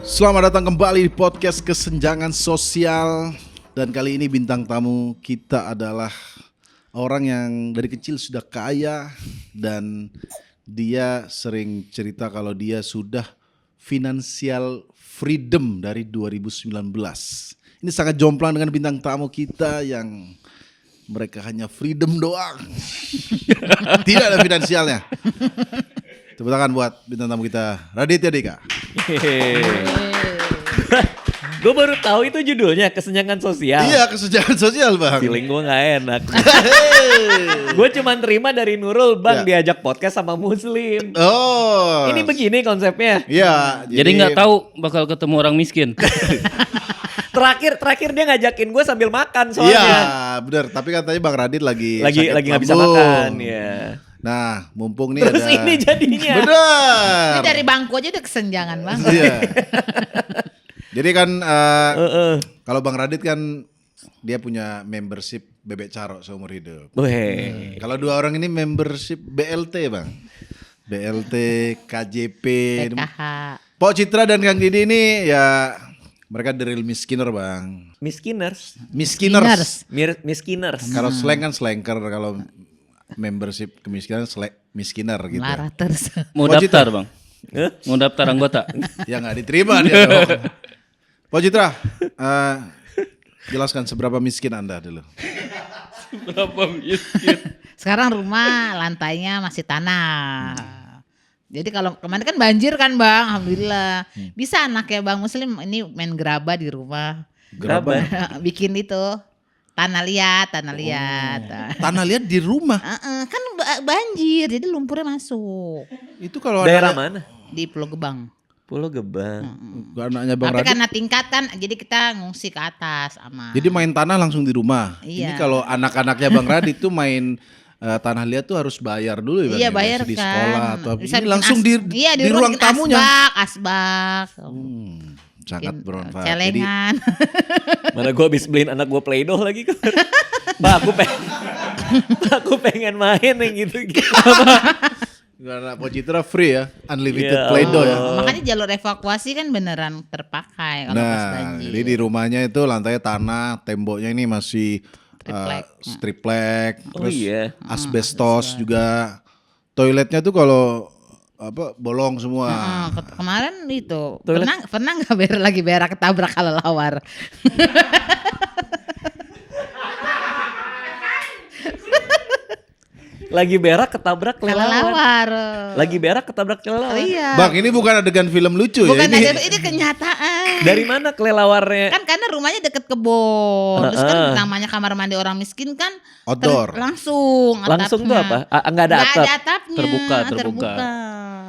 Selamat datang kembali di podcast Kesenjangan Sosial. Dan kali ini bintang tamu kita adalah orang yang dari kecil sudah kaya. Dan dia sering cerita kalau dia sudah financial freedom dari 2019. Ini sangat jomplang dengan bintang tamu kita yang mereka hanya freedom doang. Tidak ada finansialnya. Tepuk tangan buat bintang tamu kita, Raditya Dika. Gue baru tahu itu judulnya Kesenjangan Sosial. Iya, kesenjangan sosial, Bang. Feeling gue gak enak. Gue cuma terima dari Nurul, Bang, diajak podcast sama Muslim. Oh. Ini begini konsepnya. Iya. Jadi nggak tahu bakal ketemu orang miskin. Terakhir dia ngajakin gue sambil makan soalnya. Iya, benar. Tapi katanya Bang Radit lagi nggak bisa lambung. makan. Ya. Nah, mumpung nih Terus ada. ini jadinya. Benar. Ini dari bangku aja udah kesenjangan banget. Iya. Jadi kan kalau Bang Radit kan dia punya membership Bebek Caro seumur hidup. Weh. Kalau dua orang ini membership BLT, Bang. BLT, KJP. PKH. Pok Citra dan Kang Didi ini ya mereka the real miskinner, Bang. Miskiners. Miskiners. Miskiners. Kalau slang kan slanker, kalau membership kemiskinan miskinner gitu. Marah terus. Mau Wajib daftar tak? bang? Mau daftar anggota? Ya nggak diterima dia dong. Pak Citra, jelaskan seberapa miskin Anda dulu. Berapa miskin? Sekarang rumah lantainya masih tanah. Jadi kalau kemarin kan banjir kan Bang, alhamdulillah. Bisa anaknya Bang Muslim ini main gerabah di rumah. Gerabah. Bikin itu tanah liat. Tanah liat di rumah. Kan banjir, jadi lumpurnya masuk Itu kalau Daerah anaknya- mana? di Pulau Gebang. Pulau Gebang. Anaknya Bang Tapi Radit. karena tingkat kan, jadi kita ngungsi ke atas sama. Jadi main tanah langsung di rumah. Ini Iya. kalau anak-anaknya Bang Radit tuh main tanah liat tuh harus bayar dulu ya Bang. Iya ya? bayar Masih di kan. sekolah atau Bisa ini bikin langsung di ruang bikin tamunya. Asbak. Sangat Bikin, bermanfaat. Jadi celengan. Mana gue habis beliin anak gue Play-Doh lagi kan. Pak aku pengen main yang gitu-gitu. karena Pak Citra free ya, unlimited Ya Play-Doh ya. Makanya jalur evakuasi kan beneran terpakai kalau pas Nah, banjir. jadi di rumahnya itu lantainya tanah, temboknya ini masih Triplek. striplek, Oh terus iya. asbestos juga. Toiletnya tuh kalau bolong semua. Kemarin itu Toilet- pernah nggak lagi berak ketabrak kelelawar. Lagi berak ketabrak kelelawar. Kelelawar. Lagi berak ketabrak Oh, kelelawar. iya. Bang, ini bukan adegan film lucu Bukan ya. ada, ini kenyataan. Dari mana kelelawarnya? Kan karena rumahnya deket kebun. Terus kan namanya kamar mandi orang miskin kan Outdoor. langsung Langsung tuh atapnya. apa? Nggak ada Nggak atap. ada atapnya. Terbuka.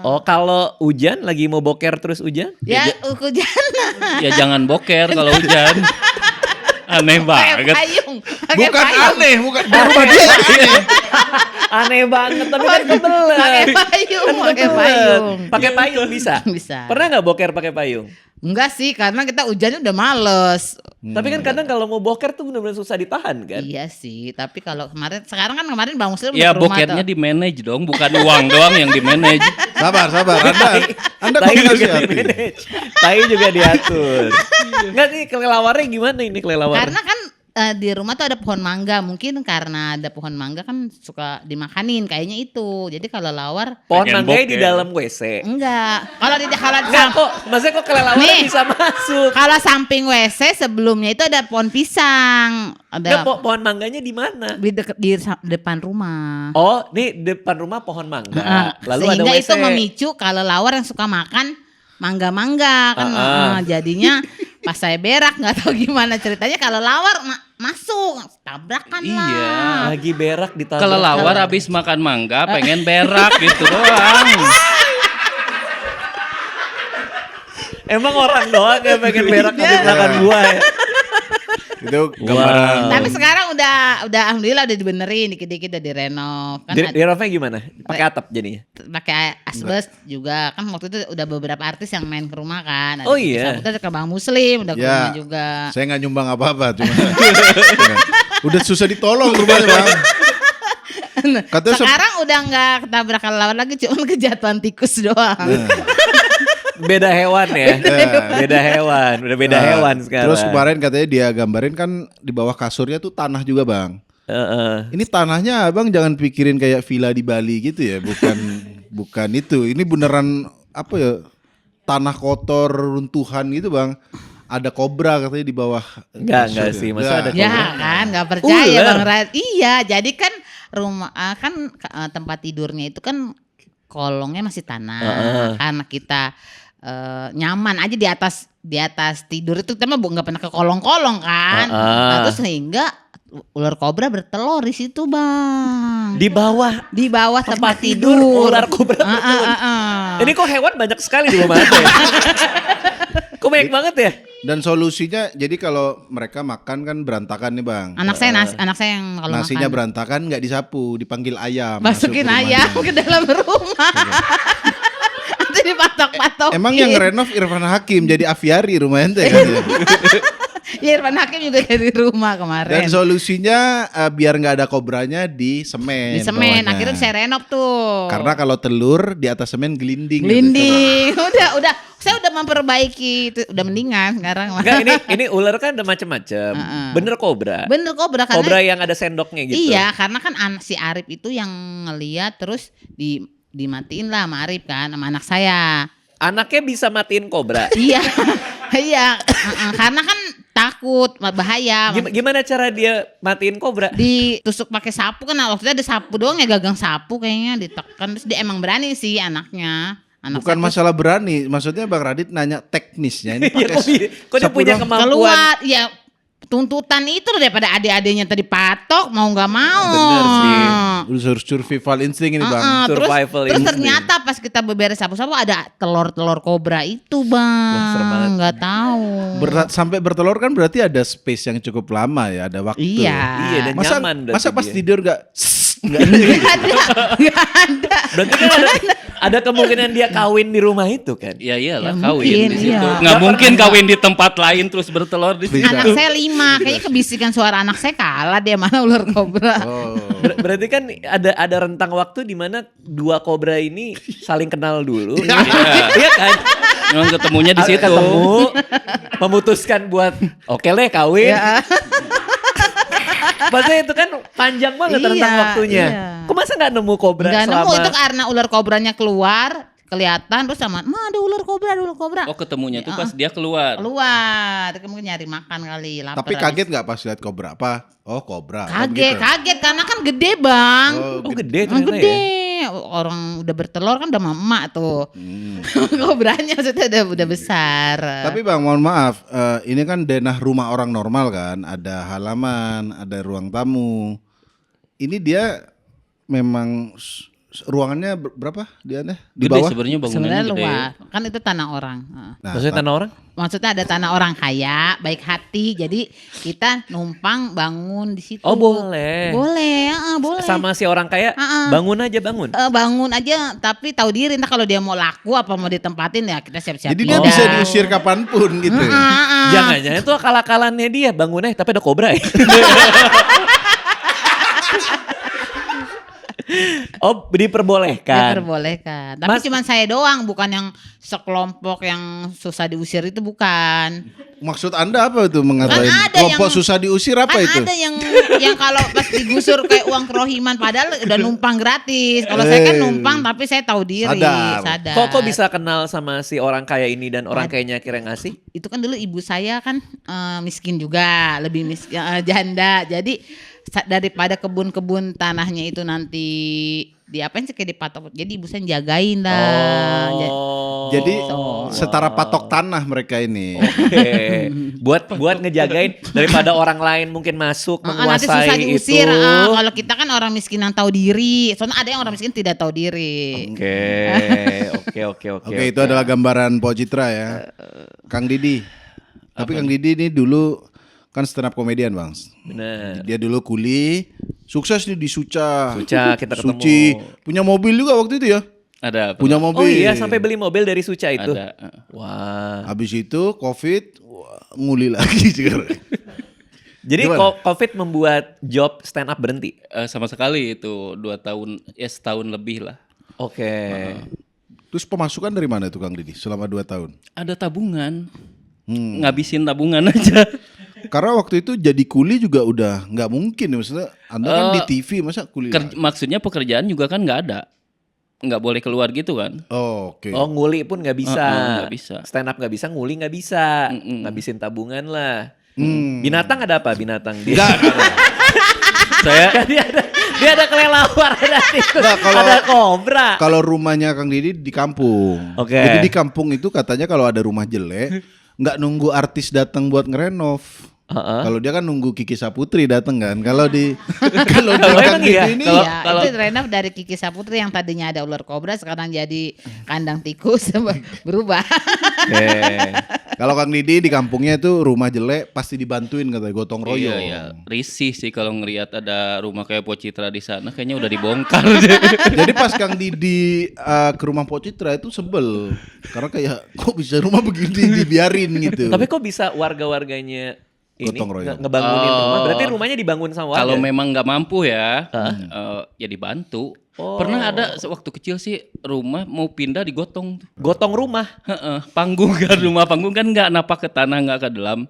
Oh, kalau hujan lagi mau boker terus hujan? Ya hujan. Ya jangan boker kalau hujan. Aneh Pakai banget. payung. Bukan aneh, bukan di rumah dia aneh. Aneh banget tapi kan kebelet. Pakai payung, Kan pakai kebelet. payung. Pakai payung bisa? Bisa. Pernah nggak boker pakai payung? Enggak sih, karena kita hujannya udah males. Tapi kan kadang kalau mau boker tuh benar-benar susah ditahan kan? Iya sih, tapi kalau sekarang Bang Muslim Ya udah ke rumah bokernya tuh. di manage dong, bukan uang doang yang di manage. Sabar. Anda Tai kombinasi juga hati. di-manage. Tai juga diatur. Enggak nih kelelawarnya gimana ini kelelawar? Karena kan di rumah tuh ada pohon mangga, mungkin karena ada pohon mangga kan suka dimakanin kayaknya itu. Jadi kalau lawar pohon Pengen mangganya di boker. dalam WC. enggak. Kalau Enggak kok, maksudnya kok kelelawar Nih. bisa masuk? kalau samping WC sebelumnya itu ada pohon pisang. Enggak, Ada pohon mangganya di mana? di depan rumah. Oh, nih depan rumah pohon mangga. Heeh. Lalu ada Sehingga WC. itu memicu kalau lawar yang suka makan mangga-mangga kan. Jadinya pas saya berak nggak tahu gimana ceritanya kalau lawar masuk tabrakan Iya. lah. Lagi berak di tabrak. Kelelawar habis makan mangga pengen berak gitu doang. Emang orang doang yang pengen berak Iya. habis makan buah ya? Itu gambaran. Tapi sekarang udah alhamdulillah udah dibenerin dikit-dikit udah direnov kan Di Rovnya gimana? Pakai atap jadinya? pakai asbes juga kan waktu itu udah beberapa artis yang main ke rumah kan. Oh iya. Kita ke Bang Muslim udah ke Ya, rumah juga. saya nggak nyumbang apa-apa, cuma udah susah ditolong rumahnya Bang. Katanya Sekarang udah nggak ketabrak lawan lagi, cuma kejatuhan tikus doang. beda hewan ya. Beda hewan, udah beda hewan sekarang. Terus kemarin katanya dia gambarin kan di bawah kasurnya tuh tanah juga bang. Ini tanahnya abang jangan pikirin kayak villa di Bali gitu ya, bukan itu. Ini beneran apa ya, tanah kotor, runtuhan gitu bang. Ada kobra katanya di bawah. Enggak sih, masa ada Ya kobra? kan, nggak percaya Ular. Bang Rad. Iya, jadi kan rumah kan tempat tidurnya itu kan kolongnya masih tanah. Karena kita nyaman aja di atas tidur itu, kita mah nggak pernah ke kolong-kolong kan. Nah, terus sehingga ular kobra bertelur di situ bang. Di bawah Di bawah tempat tidur tidur. ular kobra bertelur. Ini kok hewan banyak sekali di rumah Anda ya? Kok banyak banget ya? Dan solusinya jadi kalau mereka makan kan berantakan nih bang. Anak saya yang kalau Nasinya makan berantakan nggak disapu, dipanggil ayam. masukin masuk ke ayam rumahnya. ke dalam rumah. Nanti dipatok-patokin. Emang yang renov Irfan Hakim jadi aviari rumah ente kan? Ya? Ya Irfan Hakim juga dari rumah kemarin. Dan solusinya biar nggak ada kobranya di semen. Di semen, bawahnya. akhirnya saya renov tuh. Karena kalau telur di atas semen gelinding. Glinding. Udah. Saya udah memperbaiki itu, udah mendingan sekarang. Enggak, ini ular kan ada macam-macam. Bener kobra. Bener kobra karena Kobra yang ada sendoknya gitu. iya, karena kan si Arif itu yang ngeliat terus dimatiin lah sama Arif kan sama anak saya. Anaknya bisa matiin kobra. Iya. Iya, karena kan takut bahaya. Gimana cara dia matiin kobra? Ditusuk pakai sapu kan, waktu itu ada sapu doang ya, gagang sapu kayaknya ditekan, terus dia emang berani sih anaknya. Bukan masalah berani, maksudnya Bang Radit nanya teknisnya ini Ya, pakai kok dia sapu punya doang. kemampuan? keluar ya, tuntutan itu loh, daripada adik-adiknya tadi patok mau nggak mau. Bener sih. Udah survival instinct ini Bang. Survival terus instinct. ternyata pas kita beberes sapu-sapu ada telur-telur kobra itu bang. Wah, serem banget. Nggak tahu. Sampai bertelur kan berarti ada space yang cukup lama ya, ada waktu. Iya. Iya, dan nyaman berarti masa pas dia. tidur nggak Nggak ada. Berarti kan ada kemungkinan dia kawin di rumah itu kan? Ya iyalah Ya, kawin mungkin, di situ. iya. Nggak mungkin kawin di tempat lain terus bertelur di situ. Anak saya 5, kayaknya kebisikan suara anak saya kalah dia mana ular kobra. Oh. Berarti kan ada rentang waktu di mana dua kobra ini saling kenal dulu. Iya kan? Memang ketemunya di situ. Ketemu, memutuskan buat oke deh kawin. Ya. Maksudnya itu kan panjang banget rentang Iya, waktunya. iya. Kok masa nggak nemu kobra Nggak selama? nemu, itu karena ular kobranya keluar kelihatan terus sama, ada ular kobra. Oh ketemunya tuh pas dia keluar. Keluar, dia mungkin nyari makan kali, lapar. Tapi kaget nggak pas lihat kobra apa? Oh kobra. Oh, Kaget, gitu. kaget karena kan gede bang. Oh gede Emang ternyata gede. ya. Orang udah bertelur kan udah emak tuh. Kobranya maksudnya udah besar. Tapi Bang, mohon maaf, ini kan denah rumah orang normal kan, ada halaman, ada ruang tamu. Ini dia memang ruangannya berapa dia di Gede bawah? sebenarnya bangunannya sebenarnya gede. luas, kan itu tanah orang. Nah, Maksudnya tanah orang? Maksudnya ada tanah orang kaya, baik hati. Jadi kita numpang bangun di situ. Oh boleh. Boleh, boleh. Sama si orang kaya bangun aja bangun. Bangun aja, tapi tahu diri. Entah kalau dia mau laku apa mau ditempatin ya kita siap-siap. Jadi dia pindah. bisa diusir kapanpun gitu. Jangan-jangan itu akal-akalannya dia bangun tapi ada kobra ya. Oh diperbolehkan. Diperbolehkan. Tapi Mas- cuma saya doang, bukan yang sekelompok yang susah diusir itu, bukan. Maksud Anda apa itu mengatain Kan ada kelompok yang- susah diusir apa Kan itu? ada yang kalau pas digusur kayak uang kerohiman, padahal udah numpang gratis. Kalau saya kan numpang tapi saya tahu diri, Sadar. Kok bisa kenal sama si orang kaya ini dan orang kayanya akhirnya ngasih? Itu kan dulu ibu saya kan miskin juga, lebih miskin, janda. Jadi daripada kebun-kebun tanahnya itu nanti diapain sih, kayak dipatok. Jadi ibu saya jagain lah. Jadi So. setara patok tanah mereka ini. Oke. buat ngejagain daripada orang lain mungkin masuk Nanti susah menguasai diusir. itu. Kalau kita kan orang miskin yang tahu diri. Soalnya ada yang orang miskin tidak tahu diri. Oke. Oke, itu adalah gambaran Pok Citra ya. Kang Didi. Tapi Kang Didi ini dulu kan stand up komedian Bang. Benar. Dia dulu kuli, sukses nih di Suca. Suca kita ketemu. Suci, punya mobil juga waktu itu ya. Ada. Punya Oh mobil. iya, sampai beli mobil dari Suca itu. Ada. Wah. Habis itu Covid, wah, nguli lagi sekarang. Jadi Gimana? Covid membuat job stand up berhenti. Sama sekali itu 2 tahun, ya setahun lebih lah. Oke. Terus pemasukan dari mana itu Kang Didi selama 2 tahun? Ada tabungan. Ngabisin tabungan aja. Karena waktu itu jadi kuli juga udah nggak mungkin ya, maksudnya Anda kan di TV masa kuli lagi? Maksudnya pekerjaan juga kan nggak ada. Nggak boleh keluar gitu kan. Oh, oke. Oh nguli pun nggak bisa. Nggak bisa. Stand up nggak bisa, nguli nggak bisa. Ngabisin tabungan lah. Binatang ada apa binatang? Nggak. Saya Dia ada kelelawar, ada tikus, Nggak, kalau- ada kobra. Kalau rumahnya Kang Didi di kampung. Oke. Jadi di kampung itu katanya kalau ada rumah jelek nggak nunggu artis datang buat ngerenov. Kalau dia kan nunggu Kiki Saputri datang kan. Kalau di kalau di Emang Kang iya? Didi ini Iya, kalau- itu renov dari Kiki Saputri yang tadinya ada ular kobra sekarang jadi kandang tikus berubah. kalau Kang Didi di kampungnya itu rumah jelek pasti dibantuin katanya gotong royong. iya. Risih sih kalau ngelihat ada rumah kayak Pocitra di sana kayaknya udah dibongkar. Jadi pas Kang Didi ke rumah Pok Citra itu sebel karena kayak kok bisa rumah begini dibiarin gitu. Tapi kok bisa warga-warganya ini Gotong royong. ngebangunin rumah? Berarti rumahnya dibangun sama warga. Kalau memang nggak mampu ya, ya dibantu. Pernah ada waktu kecil sih rumah mau pindah digotong tuh. gotong rumah. Panggung kan, rumah panggung kan nggak napak ke tanah, nggak ke dalam.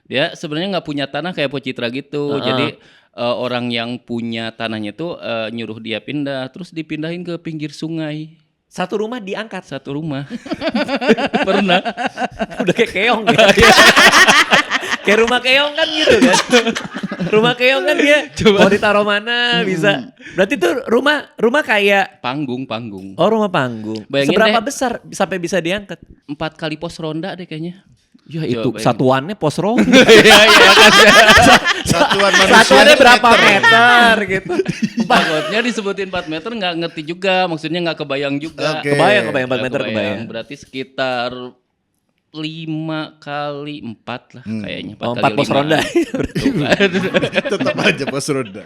Dia sebenarnya nggak punya tanah kayak Pocitra gitu. Jadi orang yang punya tanahnya tuh nyuruh dia pindah, terus dipindahin ke pinggir sungai. Satu rumah diangkat. Satu rumah. Pernah. Udah kayak keong ya. Kayak rumah keong kan gitu kan. Rumah keong kan dia mau ditaruh mana bisa. Berarti tuh rumah kayak Panggung. rumah panggung. Bayangin Seberapa deh. besar sampai bisa diangkat? 4 kali pos ronda deh kayaknya. Ya Coba itu bayangin. satuannya pos ronda. Iya kan. Satuan manusia Satuannya itu berapa meter. meter gitu. Takutnya disebutin 4 meter nggak ngerti juga, maksudnya nggak kebayang juga. Oke. Kebayang 4 Nggak meter kebayang. Berarti sekitar 5 kali 4 lah kayaknya. 4 Oh, kali 4 pos 5. ronda. Tetap aja pos roda.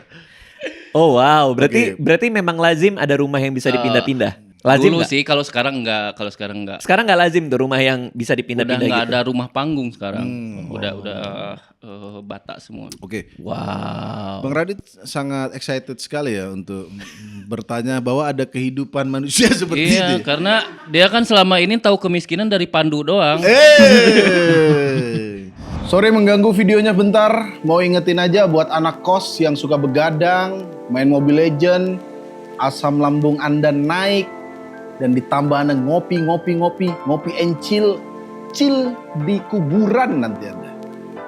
Oh wow, berarti Oke. berarti memang lazim ada rumah yang bisa dipindah-pindah. Lazim Dulu nggak? sih, kalau sekarang enggak, Sekarang nggak lazim tuh rumah yang bisa udah dipindah-pindah nggak gitu. ada rumah panggung sekarang. Udah bata semua. Oke. Wow. Bang Radit sangat excited sekali ya untuk bertanya bahwa ada kehidupan manusia seperti Iya, ini. karena dia kan selama ini tahu kemiskinan dari Pandu doang. Sorry mengganggu videonya bentar. Mau ingetin aja buat anak kos yang suka begadang, main Mobile Legend, asam lambung Anda naik, dan ditambah Anda ngopi and chill di kuburan nanti Anda.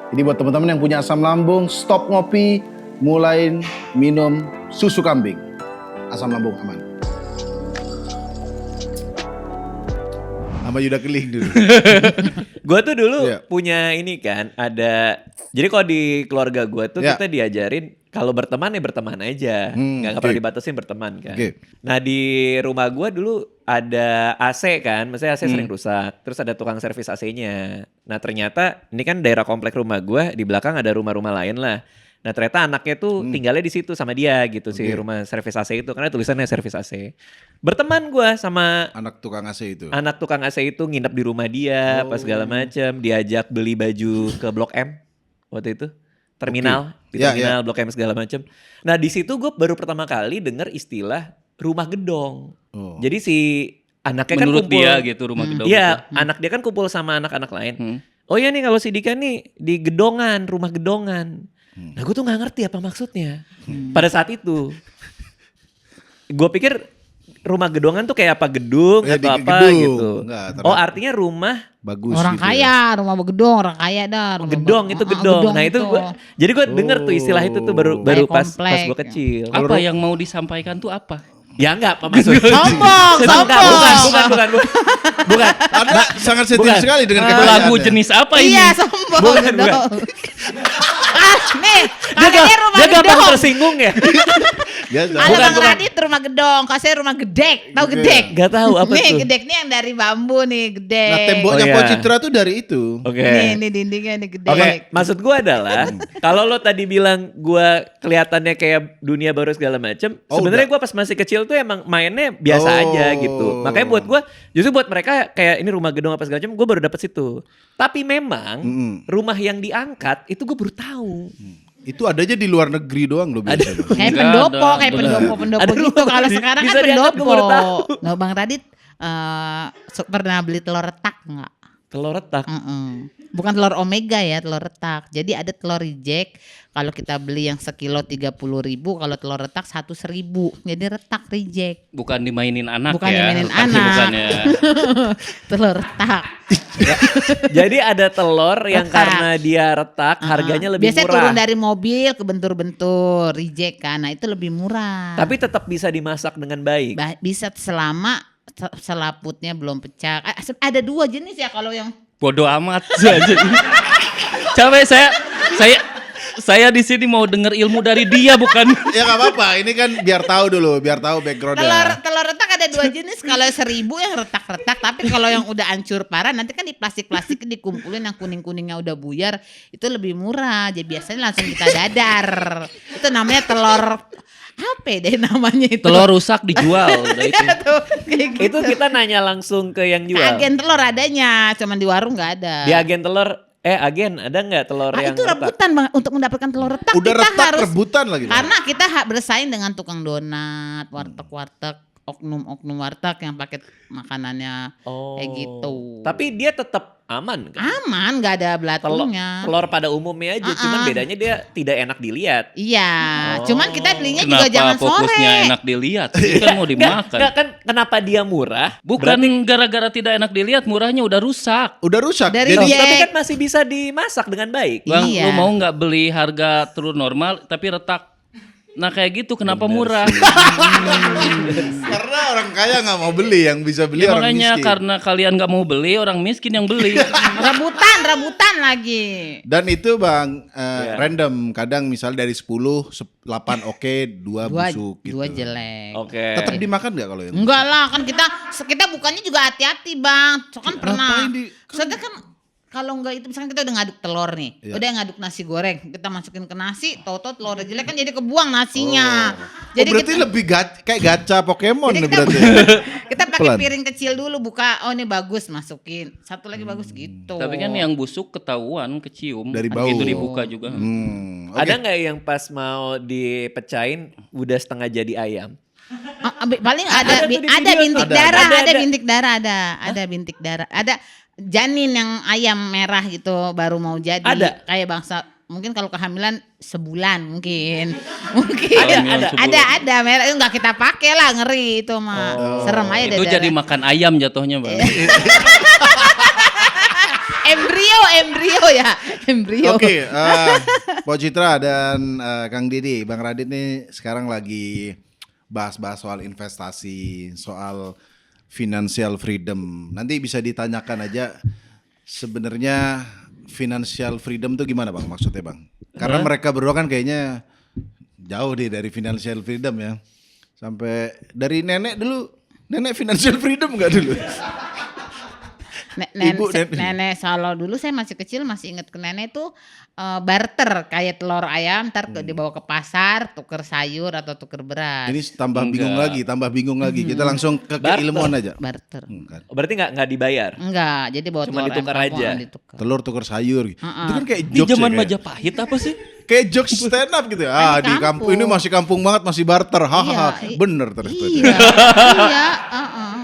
Jadi buat teman-teman yang punya asam lambung, stop ngopi, mulai minum susu kambing. Asam lambung aman. Sama Yuda Keling dulu. Gue tuh dulu Iya. punya ini kan, ada. Jadi kalau di keluarga gue tuh Iya. kita diajarin kalau berteman ya berteman aja, nggak pernah dibatasin berteman kan. Oke. Nah di rumah gue dulu ada AC kan, maksudnya AC sering rusak. Terus ada tukang servis AC-nya. Nah ternyata ini kan daerah komplek rumah gue, di belakang ada rumah-rumah lain lah. Nah ternyata anaknya tuh tinggalnya di situ sama dia gitu si rumah servis AC itu, karena tulisannya servis AC. Berteman gue sama Anak tukang AC itu. anak tukang AC itu, nginep di rumah dia, pas segala macam, diajak beli baju ke Blok M waktu itu, terminal, di Ya, terminal Blok M segala macam. Nah di situ gue baru pertama kali dengar istilah rumah gedong. Oh. Jadi si anaknya Menurut kan kumpul, dia gitu rumah gedong. iya anak dia kan kumpul sama anak-anak lain. Oh iya nih kalau si Dika nih di gedongan, rumah gedongan. Nah gue tuh nggak ngerti apa maksudnya pada saat itu. Gue pikir rumah gedongan tuh kayak apa, gedung Ya, atau di apa gedung. gitu. Enggak, ternyata- Oh artinya rumah Bagus Orang gitu ya. kaya, rumah gedong, orang kaya dah. rumah gedong itu gedong. Nah itu itu. jadi gue denger tuh istilah itu tuh baru Kayak pas komplek. gue kecil. Apa yang mau disampaikan tuh apa? Ya enggak apa maksudnya? Sombong, Enggak, bukan. Bukan. Anda sangat sensitif Bukan. sekali dengan Itu kata lagu jenis apa ini? Iya, sombong. Bukan. gedong. Nih, Dia, katanya rumah dia gampang gedong. tersinggung ya? Biasa. Ada Bukan, Bang bukan. Radit rumah gedong, kasih rumah gedek, tahu gedek? Gak tahu apa Nih tuh. gedek nih yang dari bambu nih, gedek. Nah temboknya Oh, iya. Pok Citra tuh dari itu. Oke. Nih dindingnya nih gedek. Oke, maksud gue adalah kalau lo tadi bilang gue kelihatannya kayak dunia baru segala macem, Oh, sebenarnya gue pas masih kecil tuh emang mainnya biasa Oh. aja gitu. Makanya buat gue, justru buat mereka kayak ini rumah gedung apa segala macam, gue baru dapet situ. Tapi memang rumah yang diangkat itu gue baru tahu. Itu adanya di luar negeri doang loh biasanya. Kayak Enggak pendopo, ada, kayak bener. pendopo Ada gitu. rumah Kalau di- sekarang bisa kan diangkat, pendopo. gua baru tahu. Nah, Bang Radit pernah beli telur retak nggak? Telur retak. Bukan telur omega ya, telur retak. Jadi ada telur reject. Kalau kita beli yang sekilo 30.000, kalau telur retak 100.000. Jadi retak reject. Bukan dimainin anak Bukan ya. dimainin Pasti anak. bukan ya. Telur retak. Jadi ada telur yang Retak. karena dia retak harganya lebih Biasanya murah. turun dari mobil ke bentur-bentur reject kan. Nah, itu lebih murah. Tapi tetap bisa dimasak dengan baik. Bisa selama selaputnya belum pecah. Ada 2 jenis ya kalau yang Bodoh amat. Capek saya di sini mau denger ilmu dari dia bukan. Ya nggak apa-apa, ini kan biar tahu dulu, biar tahu backgroundnya. telur retak ada 2 jenis. Kalau 1.000 yang retak-retak, tapi kalau yang udah hancur parah nanti kan di plastik-plastik dikumpulin, yang kuning-kuningnya udah buyar itu lebih murah. Jadi biasanya langsung kita dadar. Itu namanya telur apa deh namanya itu? Telur rusak dijual udah itu. Iya tuh, kayak gitu. Itu kita nanya langsung ke yang jual. Agen telur adanya, cuman di warung nggak ada. Di agen telur, agen ada nggak telur yang itu retak? rebutan Bang, untuk mendapatkan telur retak Udah kita retak harus rebutan lagi. Bang. karena kita bersaing dengan tukang donat, warteg-warteg, oknum-oknum warteg yang pakai makanannya kayak gitu. Tapi dia tetap aman kan? Aman, nggak ada Telur, belatunnya. telur pada umumnya aja, cuman bedanya dia tidak enak dilihat. Iya, cuman kita belinya juga Kenapa jangan fokusnya sore. enak dilihat? Ini kan mau dimakan. Nggak, kan kenapa dia murah? Bukan gara-gara tidak enak dilihat, murahnya udah rusak. Udah rusak. Dari Jadi dia- Tapi kan masih bisa dimasak dengan baik. Bang, Iya. lu mau nggak beli harga telur normal tapi retak? Nah kayak gitu kenapa murah? karena orang kaya nggak mau beli, yang bisa beli Ya, orang makanya miskin. karena kalian nggak mau beli, orang miskin yang beli. Rebutan lagi. Dan itu Bang Iya. random, kadang misalnya dari 10, 8 oke, 2 busuk gitu. 2 jelek. Oke. Tetap dimakan nggak kalau itu? Enggak lah, kan kita bukannya juga hati-hati Bang. So, kan pernah. Ngapain Soalnya kan kalau enggak itu misalkan kita udah ngaduk telur nih. Iya. Udah ngaduk nasi goreng, kita masukin ke nasi, tau-tau telurnya jelek kan jadi kebuang nasinya. Jadi berarti kita, lebih kayak gacha Pokemon Jadi nih kita- berarti. kita pakai Pelan. piring kecil dulu, buka, oh ini bagus, masukin. Satu lagi bagus gitu. Tapi kan yang busuk ketahuan, kecium. Dari bau. Begitu dibuka juga. Oke. Ada nggak yang pas mau dipecahin udah setengah jadi ayam? Paling Ada ada tuh di ada video bintik tuh. darah, Ada. ada bintik darah, ada bintik darah, ada janin yang ayam merah gitu baru mau jadi. Ada? Kayak bangsa mungkin kalau kehamilan sebulan mungkin. Kehamilan sebulan. Ada merah itu nggak kita pakai lah, ngeri itu mah. Serem aja Itu jadi makan ayam jatuhnya, Bang. embrio ya, embrio. Oke, Pak Citra dan Kang Didi, Bang Radit nih sekarang lagi bahas-bahas soal investasi, soal financial freedom. Nanti bisa ditanyakan aja sebenarnya financial freedom itu gimana Bang maksudnya Bang? Karena mereka berdua kan kayaknya jauh deh dari financial freedom ya. Sampai dari nenek dulu, nenek financial freedom nggak dulu? Ibu, Nenek kalau dulu saya masih kecil masih inget ke nenek tuh barter kayak telur ayam ntar dibawa ke pasar tuker sayur atau tuker beras. Ini tambah bingung lagi. Kita langsung ke keilmuan aja. Barter. Kan. Berarti nggak dibayar? Enggak, jadi bawa Cuma telur ditukar ayam kampung, aja. ditukar. Telur tuker sayur. Itu kan kayak Di jokes zaman ya, kayak, Majapahit apa sih? kayak jokes stand up gitu ya. Ah, di kampung ini masih kampung banget, masih barter. Hahaha. Iya, Bener ternyata. Iya, iya,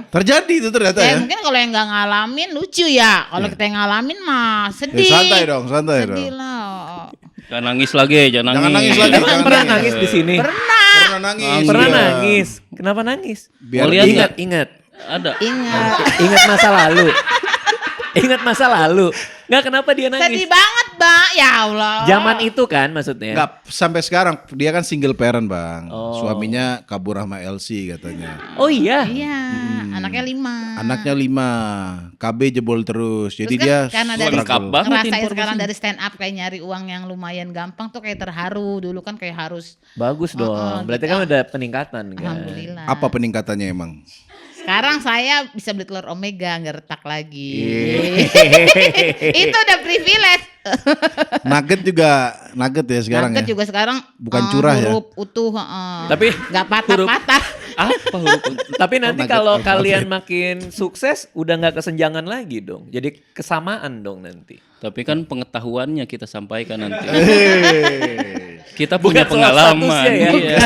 Terjadi itu ternyata Ya, ya. mungkin kalau yang nggak ngalamin lucu ya. Kalau kita yang ngalamin mah Ya, sedih. santai dong. Sedih lah. Jangan nangis lagi, jangan Jangan nangis nangis. lagi. Emang Jangan pernah nangis. nangis di sini? Pernah nangis. Pernah Iya. nangis. Kenapa nangis? Biar Mau lihat ingat. Ingat. Ada. Ingat. Ingat masa lalu. Ingat masa lalu. Nggak, kenapa dia Sedih nangis? banget, Bang. Ya Allah. Zaman itu kan maksudnya. Enggak, sampai sekarang dia kan single parent, Bang. Oh. Suaminya kabur sama Elsie katanya. Oh iya. Iya, anaknya 5. Anaknya 5, KB jebol terus. Jadi Terus dia kan karena dari lengkap banget ngerasain informasinya. sekarang dari stand up kayak nyari uang yang lumayan gampang tuh kayak terharu. Dulu kan kayak harus Bagus dong. Berarti kan udah peningkatan kan. alhamdulillah. apa peningkatannya emang? Sekarang saya bisa beli telur omega nggak retak lagi. Iya. Itu udah privilege. Nugget juga nugget ya sekarang Nugget ya. juga sekarang Bukan curah ya? huruf utuh. Tapi nggak patah-patah. Apa huruf? Tapi nanti nugget kalau apa? kalian makin sukses udah nggak kesenjangan lagi dong. Jadi kesamaan dong nanti. Tapi kan pengetahuannya kita sampaikan nanti. Hei. Kita punya Bukan soal pengalaman. statusnya ya. Iya.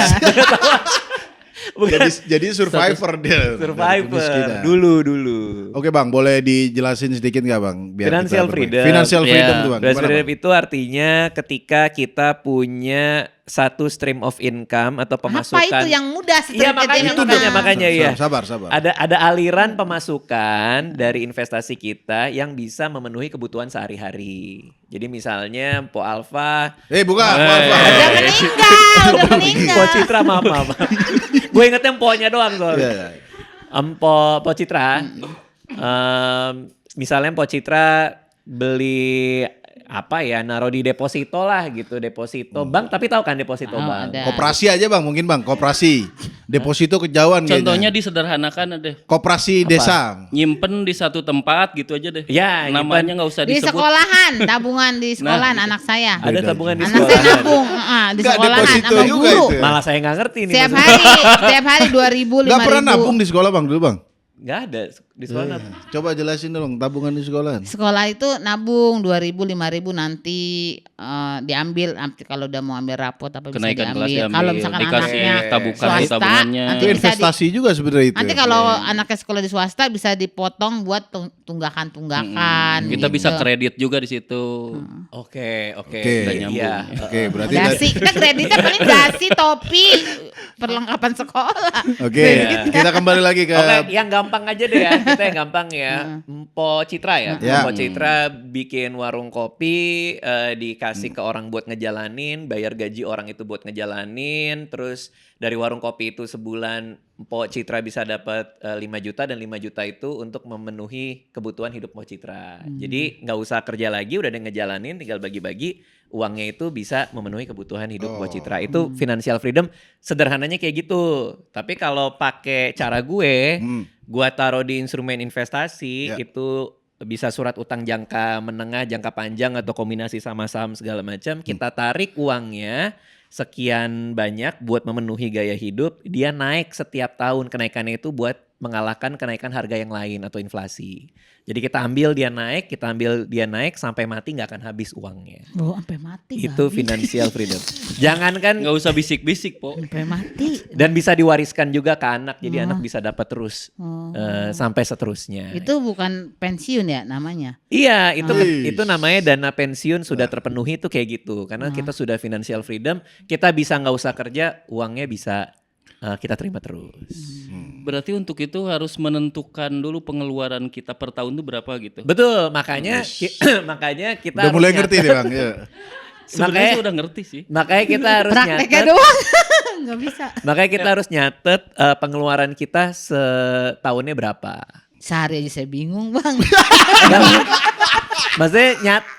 Jadi survivor dia. dari Survivor kemiskinan. dulu. Oke bang, boleh dijelasin sedikit nggak bang? Biar Financial kita freedom. Financial freedom Iya. tuh bang. Financial Gimana, freedom Bang? itu artinya ketika kita punya satu stream of income atau pemasukan. Apa itu yang mudah Iya makanya iya. Sabar. Ada aliran pemasukan dari investasi kita yang bisa memenuhi kebutuhan sehari-hari. Jadi misalnya Po Alfa, Bukan. Udah meninggal. Po Citra maaf. Gue ingetnya Po-nya doang soalnya. Iya. Po Citra, misalnya Po Citra beli apa ya, naruh di deposito lah gitu, deposito bank, tapi tahu kan deposito bank? ada. Koperasi aja bang, mungkin bang. Koperasi. Deposito kejauhan Contohnya kayaknya. disederhanakan deh. Koperasi desa. Nyimpen di satu tempat gitu aja deh. Ya, namanya nggak usah Di disebut. sekolahan, tabungan di sekolahan Nah, anak saya. Ada tabungan di Anak sekolah. saya nabung di Nggak, sekolahan deposito sama juga guru. itu ya? Malah saya nggak ngerti nih. Setiap maksudnya. hari 2.000, 5.000. Gak pernah nabung di sekolah bang dulu bang? Nggak ada di sekolah. nabung. Coba jelasin dong tabungan di sekolah. Sekolah itu nabung 2.000, 5.000 nanti diambil nanti kalau udah mau ambil rapot apa bisa Kenaikan kelas diambil. diambil. Kalau misalkan Dikasih anaknya tabungan swasta, tabungannya. nanti Itu bisa investasi juga sebenarnya itu. nanti kalau anaknya sekolah di swasta bisa dipotong buat tunggakan-tunggakan. Kita bisa gitu. kredit juga di situ. Oke. Oke. Udah nyambung. Iya. Oke, berarti Dasi, kita kreditnya paling dasi, topi, perlengkapan sekolah. Oke, kita kembali lagi ke Oke, yang gampang aja deh ya. Kita yang gampang ya. Po Citra ya. Ya. Po Citra bikin warung kopi, dikasih ke orang buat ngejalanin, bayar gaji orang itu buat ngejalanin, terus dari warung kopi itu sebulan Po Citra bisa dapat 5 juta dan 5 juta itu untuk memenuhi kebutuhan hidup Po Citra. Jadi nggak usah kerja lagi, udah ada yang ngejalanin, tinggal bagi-bagi, uangnya itu bisa memenuhi kebutuhan hidup Po Citra. Itu financial freedom sederhananya kayak gitu. Tapi kalau pakai cara gue, gua taruh di instrumen investasi Ya. itu bisa surat utang jangka menengah, jangka panjang atau kombinasi sama saham segala macam. Kita tarik uangnya sekian banyak buat memenuhi gaya hidup, dia naik setiap tahun, kenaikannya itu buat mengalahkan kenaikan harga yang lain atau inflasi. Jadi kita ambil dia naik, sampai mati nggak akan habis uangnya. Oh, sampai mati. Itu nggak habis. financial freedom. Jangankan Nggak usah bisik-bisik, Po. Sampai mati. dan bisa diwariskan juga ke anak, jadi anak bisa dapat terus Oh. sampai seterusnya. Itu bukan pensiun ya namanya. Iya, Wih. itu namanya dana pensiun sudah terpenuhi itu kayak gitu. Karena kita sudah financial freedom, kita bisa nggak usah kerja, uangnya bisa kita terima terus. Berarti untuk itu harus menentukan dulu pengeluaran kita per tahun itu berapa gitu. Betul, makanya makanya kita udah mulai harus ngerti deh bang. Ya. Sebenarnya saya udah ngerti sih. Makanya kita harus Prakteknya nyatet. doang. Nggak bisa. Makanya kita harus nyatet pengeluaran kita setahunnya berapa. Sehari aja saya bingung bang. Maksudnya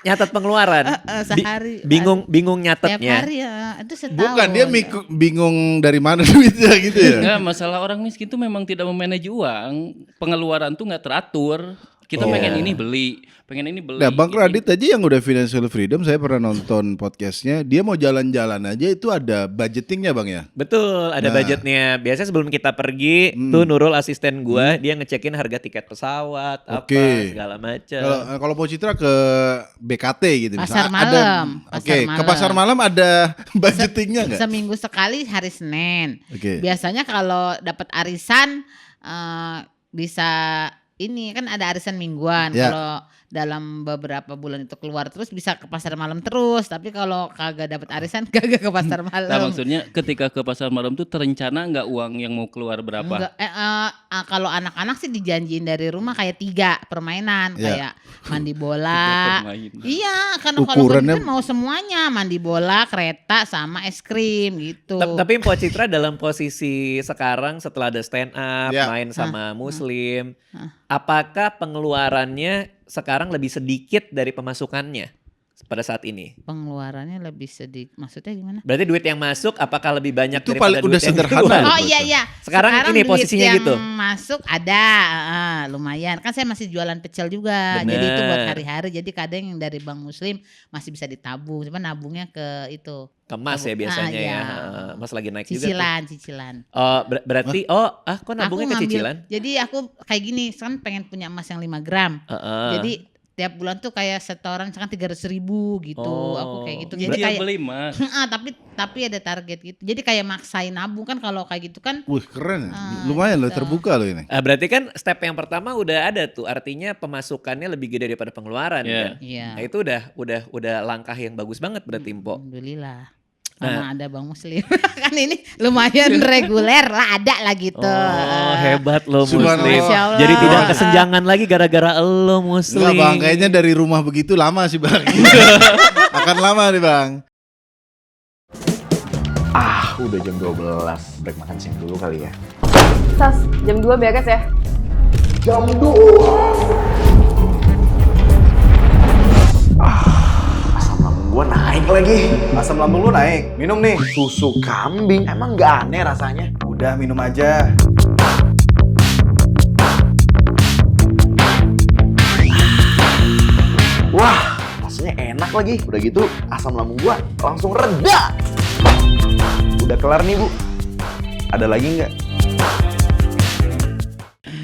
nyatet pengeluaran. Sehari. Bingung Tiap nyatetnya. hari ya. Itu setahun. Bukan dia bingung dari mana duitnya gitu ya. Enggak, masalah orang miskin tuh memang tidak memanage uang. Pengeluaran tuh nggak teratur. Kita pengen ini beli, pengen ini beli. Nah Bang Ini- Radit aja yang udah financial freedom, saya pernah nonton podcastnya. Dia mau jalan-jalan aja itu ada budgetingnya bang ya. Betul, ada budgetnya. Biasanya sebelum kita pergi, tuh Nurul asisten gua, dia ngecekin harga tiket pesawat, Oke. apa segala macam. Kalau mau Citra ke BKT gitu. Pasar misalnya malam. Oke, Pasar ke malam. pasar malam ada budgetingnya nggak? Seminggu sekali hari Senin. Oke. Biasanya kalau dapat arisan bisa ini kan ada arisan mingguan. Ya. Kalau dalam beberapa bulan itu keluar terus bisa ke pasar malam terus. Tapi kalau kagak dapat arisan kagak ke pasar malam. Nah, maksudnya ketika ke pasar malam tuh terencana nggak uang yang mau keluar berapa? Enggak, kalau anak-anak sih dijanjiin dari rumah kayak 3 permainan Ya. kayak mandi bola. permainan. Iya, kalau Ukurannya- kan mau semuanya mandi bola, kereta sama es krim gitu. Tapi Mpok Citra dalam posisi sekarang setelah ada stand up, Ya. main sama Muslim, apakah pengeluarannya sekarang lebih sedikit dari pemasukannya pada saat ini? Pengeluarannya lebih sedikit. Maksudnya gimana? Berarti duit yang masuk apakah lebih banyak Itu daripada paling udah duit yang sederhana. keluar? Betul, Oh betul. iya iya. Sekarang ini duit posisinya yang gitu. masuk ada, lumayan. Kan saya masih jualan pecel juga. Bener. Jadi itu buat hari-hari. Jadi kadang yang dari Bank Muslim masih bisa ditabung. Cuma nabungnya ke itu. Kemas ya Tabung. biasanya Ah, ya. iya. Mas lagi naik juga tuh. Cicilan. Oh, berarti kok nabungnya ke Aku ngambil. cicilan? Jadi aku kayak gini, kan pengen punya emas yang 5 gram. Heeh. Jadi tiap bulan tuh kayak setoran misalkan 300.000 gitu. Aku kayak gitu. Jadi Dia kayak beli Mas. tapi ada target gitu. Jadi kayak maksain nabung kan kalau kayak gitu kan. Wih keren ya. Lumayan loh gitu. terbuka loh ini. Berarti kan step yang pertama udah ada tuh, artinya pemasukannya lebih gede daripada pengeluaran kan. Iya. Nah itu udah langkah yang bagus banget berarti Mpo. Alhamdulillah. Sama ada Bang Muslim. Kan ini lumayan reguler lah, ada lah gitu. Oh hebat lo Subhanallah. Muslim. Masya Allah. Jadi tidak kesenjangan lagi gara-gara lo Muslim. Enggak Bang, kayaknya dari rumah begitu lama sih Bang. Akan lama nih Bang. Udah jam 12, break makan siang dulu kali ya. Sas, jam 2 beres ya? Asam lambung gua naik lagi. Asam lambung lu naik? Minum nih. Susu kambing, emang gak aneh rasanya? Udah minum aja. Wah, rasanya enak lagi. Udah gitu, asam lambung gua langsung reda. Udah kelar nih, Bu. Ada lagi nggak?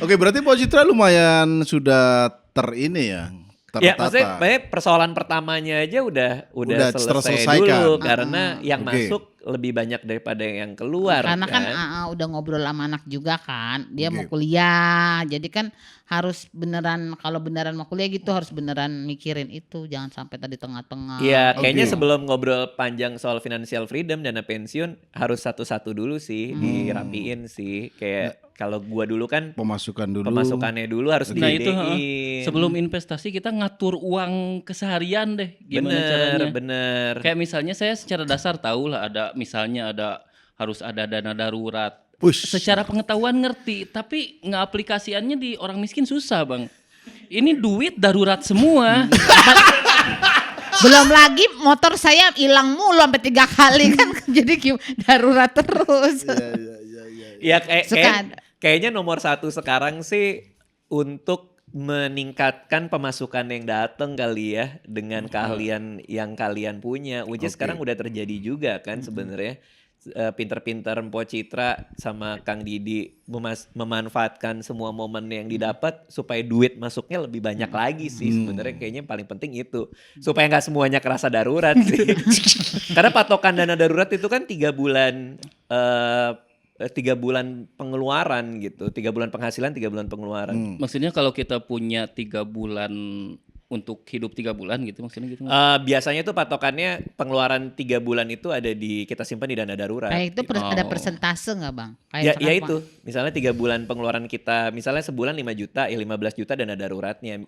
Oke, berarti Pak Citra lumayan sudah ini ya. Ya Tertata. maksudnya persoalan pertamanya aja udah Udah selesai terselesaikan. dulu karena yang Oke. masuk lebih banyak daripada yang keluar. Karena kan udah ngobrol sama anak juga kan. Dia Oke. mau kuliah. Jadi kan harus beneran, kalau beneran mau kuliah gitu harus beneran mikirin itu. Jangan sampai tadi tengah-tengah. Iya, kayaknya Oke. sebelum ngobrol panjang soal financial freedom dana pensiun harus satu-satu dulu sih dirapiin sih. Kayak kalau gua dulu kan Pemasukan dulu. pemasukannya dulu harus Nah itu digedein. sebelum investasi kita ngatur uang keseharian deh. Gimana caranya? Bener. Kayak misalnya saya secara dasar tahu lah harus ada dana darurat. Push. Secara pengetahuan ngerti, tapi ngeaplikasiannya di orang miskin susah Bang. Ini duit darurat semua. Belum lagi motor saya hilang mulu sampai 3 kali kan. Jadi darurat terus. Ya Suka ada. kayaknya nomor satu sekarang sih untuk meningkatkan pemasukan yang datang kali ya dengan keahlian yang kalian punya. Which is sekarang udah terjadi juga kan sebenarnya. Pinter-pinter Mpo Citra sama Kang Didi memanfaatkan semua momen yang didapat supaya duit masuknya lebih banyak lagi sih sebenarnya kayaknya yang paling penting itu supaya nggak semuanya kerasa darurat sih. Karena patokan dana darurat itu kan 3 bulan 3 bulan pengeluaran gitu, 3 bulan penghasilan, 3 bulan pengeluaran. Maksudnya kalau kita punya 3 bulan untuk hidup 3 bulan gitu maksudnya gitu. Biasanya tuh patokannya pengeluaran 3 bulan itu ada kita simpan di dana darurat. Kayak itu ada persentase nggak Bang? Kayak Ya misalkan itu, misalnya 3 bulan pengeluaran kita, misalnya sebulan 5 juta, ya 15 juta dana daruratnya.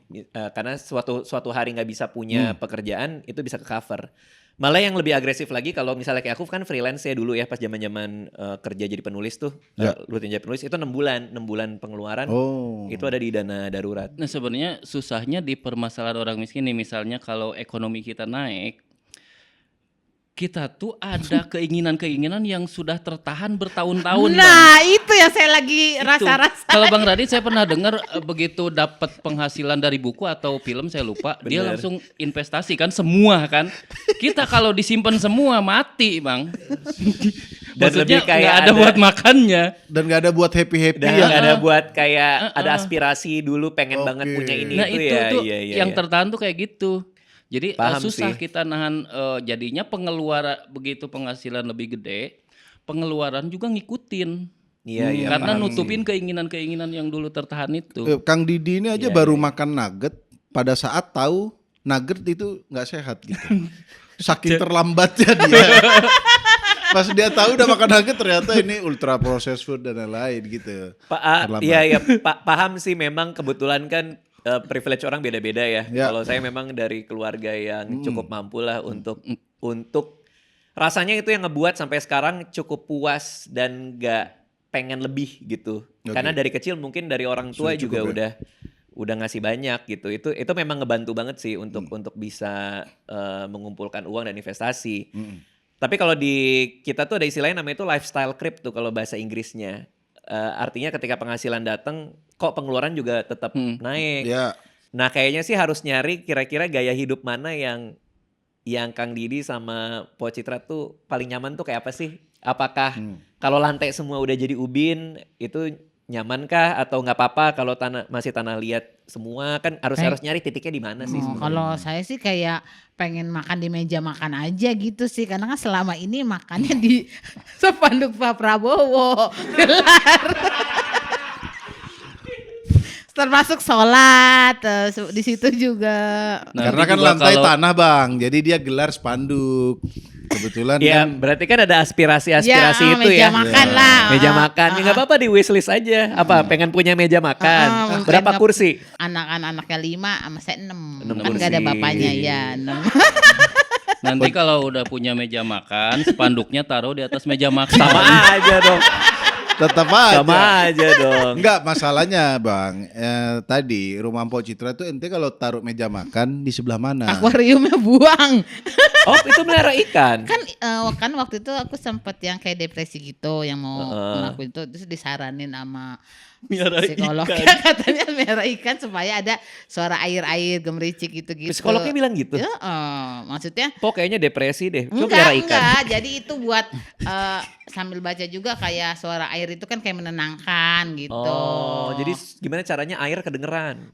Karena suatu hari nggak bisa punya pekerjaan, itu bisa ke cover. Malah yang lebih agresif lagi kalau misalnya kayak aku kan freelance ya dulu ya pas zaman-zaman kerja jadi penulis tuh, rutin jadi penulis itu 6 bulan pengeluaran itu ada di dana darurat. Nah sebenarnya susahnya di permasalahan orang miskin nih, misalnya kalau ekonomi kita naik, kita tuh ada keinginan-keinginan yang sudah tertahan bertahun-tahun. Bang. Nah itu yang saya lagi Itu. rasa-rasa. Kalau Bang Radit saya pernah dengar begitu dapat penghasilan dari buku atau film saya lupa, dia langsung investasi kan semua kan. Kita kalau disimpan semua mati Bang. Dan lebih Maksudnya kayak nggak ada buat makannya. Dan gak ada buat happy-happy Dan yang ada buat kayak ada aspirasi dulu pengen banget punya ini Nah itu itu ya. tuh Iya, yang tertahan tuh kayak gitu. Jadi Paham susah sih. kita nahan, jadinya pengeluaran begitu penghasilan lebih gede, pengeluaran juga ngikutin. Iya, Karena paham nutupin keinginan-keinginan yang dulu tertahan itu. Kang Didi ini aja baru makan nugget pada saat tahu nugget itu nggak sehat gitu. Saking terlambatnya dia. Pas dia tahu udah makan nugget ternyata ini ultra processed food dan lain-lain gitu. Terlambat. Iya, paham sih memang kebetulan kan privilege orang beda-beda ya. Ya. Kalau saya memang dari keluarga yang cukup mampu lah untuk rasanya itu yang ngebuat sampai sekarang cukup puas dan nggak pengen lebih gitu. Oke. Karena dari kecil mungkin dari orang tua Sudah juga cukup ya? udah ngasih banyak gitu. Itu memang ngebantu banget sih untuk bisa mengumpulkan uang dan investasi. Tapi kalau di kita tuh ada istilahnya namanya itu lifestyle creep tuh kalau bahasa Inggrisnya. Artinya ketika penghasilan datang kok pengeluaran juga tetap naik. Ya. Nah kayaknya sih harus nyari kira-kira gaya hidup mana yang Kang Didi sama Po Citra tuh paling nyaman tuh kayak apa sih? Apakah kalau lantai semua udah jadi ubin itu nyaman kah atau nggak apa-apa kalau masih tanah liat semua kan harus nyari titiknya di mana sih sebenarnya. Kalau saya sih kayak pengen makan di meja makan aja gitu sih, karena kan selama ini makannya di spanduk Pak Prabowo gelar. Termasuk sholat di situ juga. Karena kan juga lantai kalau- tanah bang, jadi dia gelar spanduk. Kebetulan Ya kan berarti kan ada aspirasi-aspirasi Ya, itu meja ya. makan lah. Meja makan, ya nggak apa-apa di wishlist aja. Apa pengen punya meja makan? Berapa Pengen kursi? Anak-anaknya 5 sama saya 6. 6 Kan gak ada kursi. bapaknya ya 6. Nanti kalau udah punya meja makan, spanduknya taruh di atas meja makan. Sama aja dong. tetap aja. Sama aja dong. Enggak, masalahnya bang, tadi rumah Mpok Citra tuh ente kalau taruh meja makan di sebelah mana? Akuariumnya buang. Oh itu melihara ikan. Kan waktu itu aku sempet yang kayak depresi gitu, yang mau ngelakuin itu, terus disaranin sama Miara psikolognya katanya miara ikan supaya ada suara air-air gemericik gitu-gitu. Psikolognya bilang gitu. Ya, maksudnya Pok kayaknya depresi deh. Coba melihara ikan. enggak. Jadi itu buat sambil baca juga kayak suara air itu kan kayak menenangkan gitu. Oh, jadi gimana caranya air kedengeran?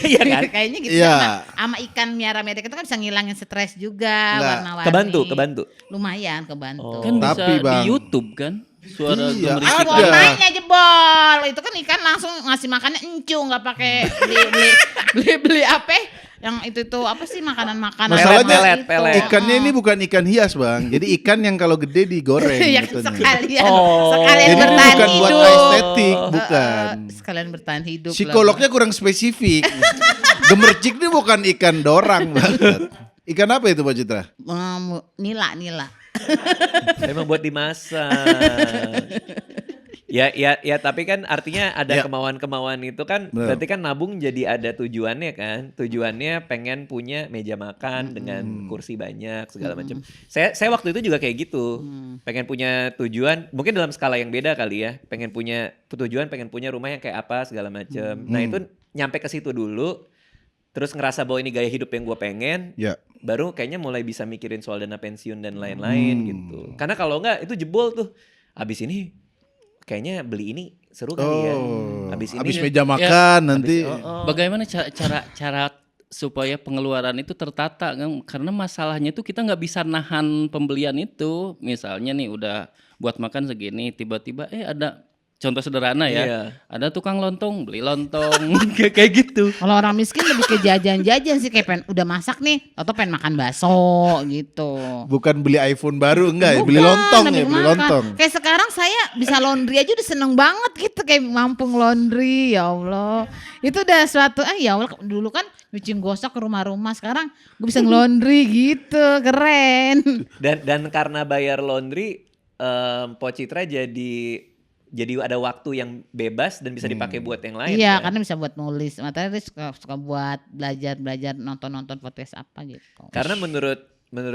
Iya kan? Kayaknya gitu. Iya. Sama ikan miara-miara itu kan bisa ngilangin stres juga, Enggak. warna-warni. Kebantu. Lumayan kebantu. Kan bisa Tapi, Bang. di YouTube kan? Suara Iya, gemericik. ada. Warnanya jebol. Itu kan ikan langsung ngasih makannya encu, nggak pakai beli apa? Yang itu apa sih makanan-makanan? Masalahnya pelet. ikannya ini bukan ikan hias bang, jadi ikan yang kalau gede digoreng. Ya gitu. sekalian, Oh. sekalian Jadi bertahan bukan hidup. buat estetik, bukan. Sekalian bertahan hidup. lah. Psikolognya kurang spesifik. Gemercik ini bukan ikan dorang banget. Ikan apa itu Pak Citra? Nila. Emang buat dimasak. Ya tapi kan artinya ada Ya. kemauan-kemauan itu kan Betul. berarti kan nabung jadi ada tujuannya kan. Tujuannya pengen punya meja makan dengan kursi banyak segala macam. Saya waktu itu juga kayak gitu. Pengen punya tujuan, mungkin dalam skala yang beda kali ya. Pengen punya rumah yang kayak apa segala macam. Nah, itu nyampe ke situ dulu. Terus ngerasa bahwa ini gaya hidup yang gue pengen. Ya. Baru kayaknya mulai bisa mikirin soal dana pensiun dan lain-lain gitu. Karena kalau enggak itu jebol tuh. Abis ini kayaknya beli ini seru kali ya. Abis habis ini meja makan nanti. Bagaimana cara supaya pengeluaran itu tertata kan? Karena masalahnya itu kita nggak bisa nahan pembelian itu. Misalnya nih udah buat makan segini, tiba-tiba ada contoh sederhana ya, Iya. ada tukang lontong, beli lontong kayak gitu. Kalau orang miskin lebih ke jajan-jajan sih, kayak pengen udah masak nih, atau pengen makan bakso gitu. Bukan beli iPhone baru enggak ya, Bukan, beli lontong ya, lebih beli makan. lontong. Kayak sekarang saya bisa laundry aja udah seneng banget gitu, kayak mampung laundry, ya Allah. Itu udah suatu, ya Allah, dulu kan nyuci gosok ke rumah-rumah, sekarang gue bisa nge-laundry gitu, keren. dan karena bayar laundry Mpok Citra jadi ada waktu yang bebas dan bisa dipakai buat yang lain. Iya, kan? karena bisa buat nulis, materi suka buat belajar nonton podcast apa gitu. Karena menurut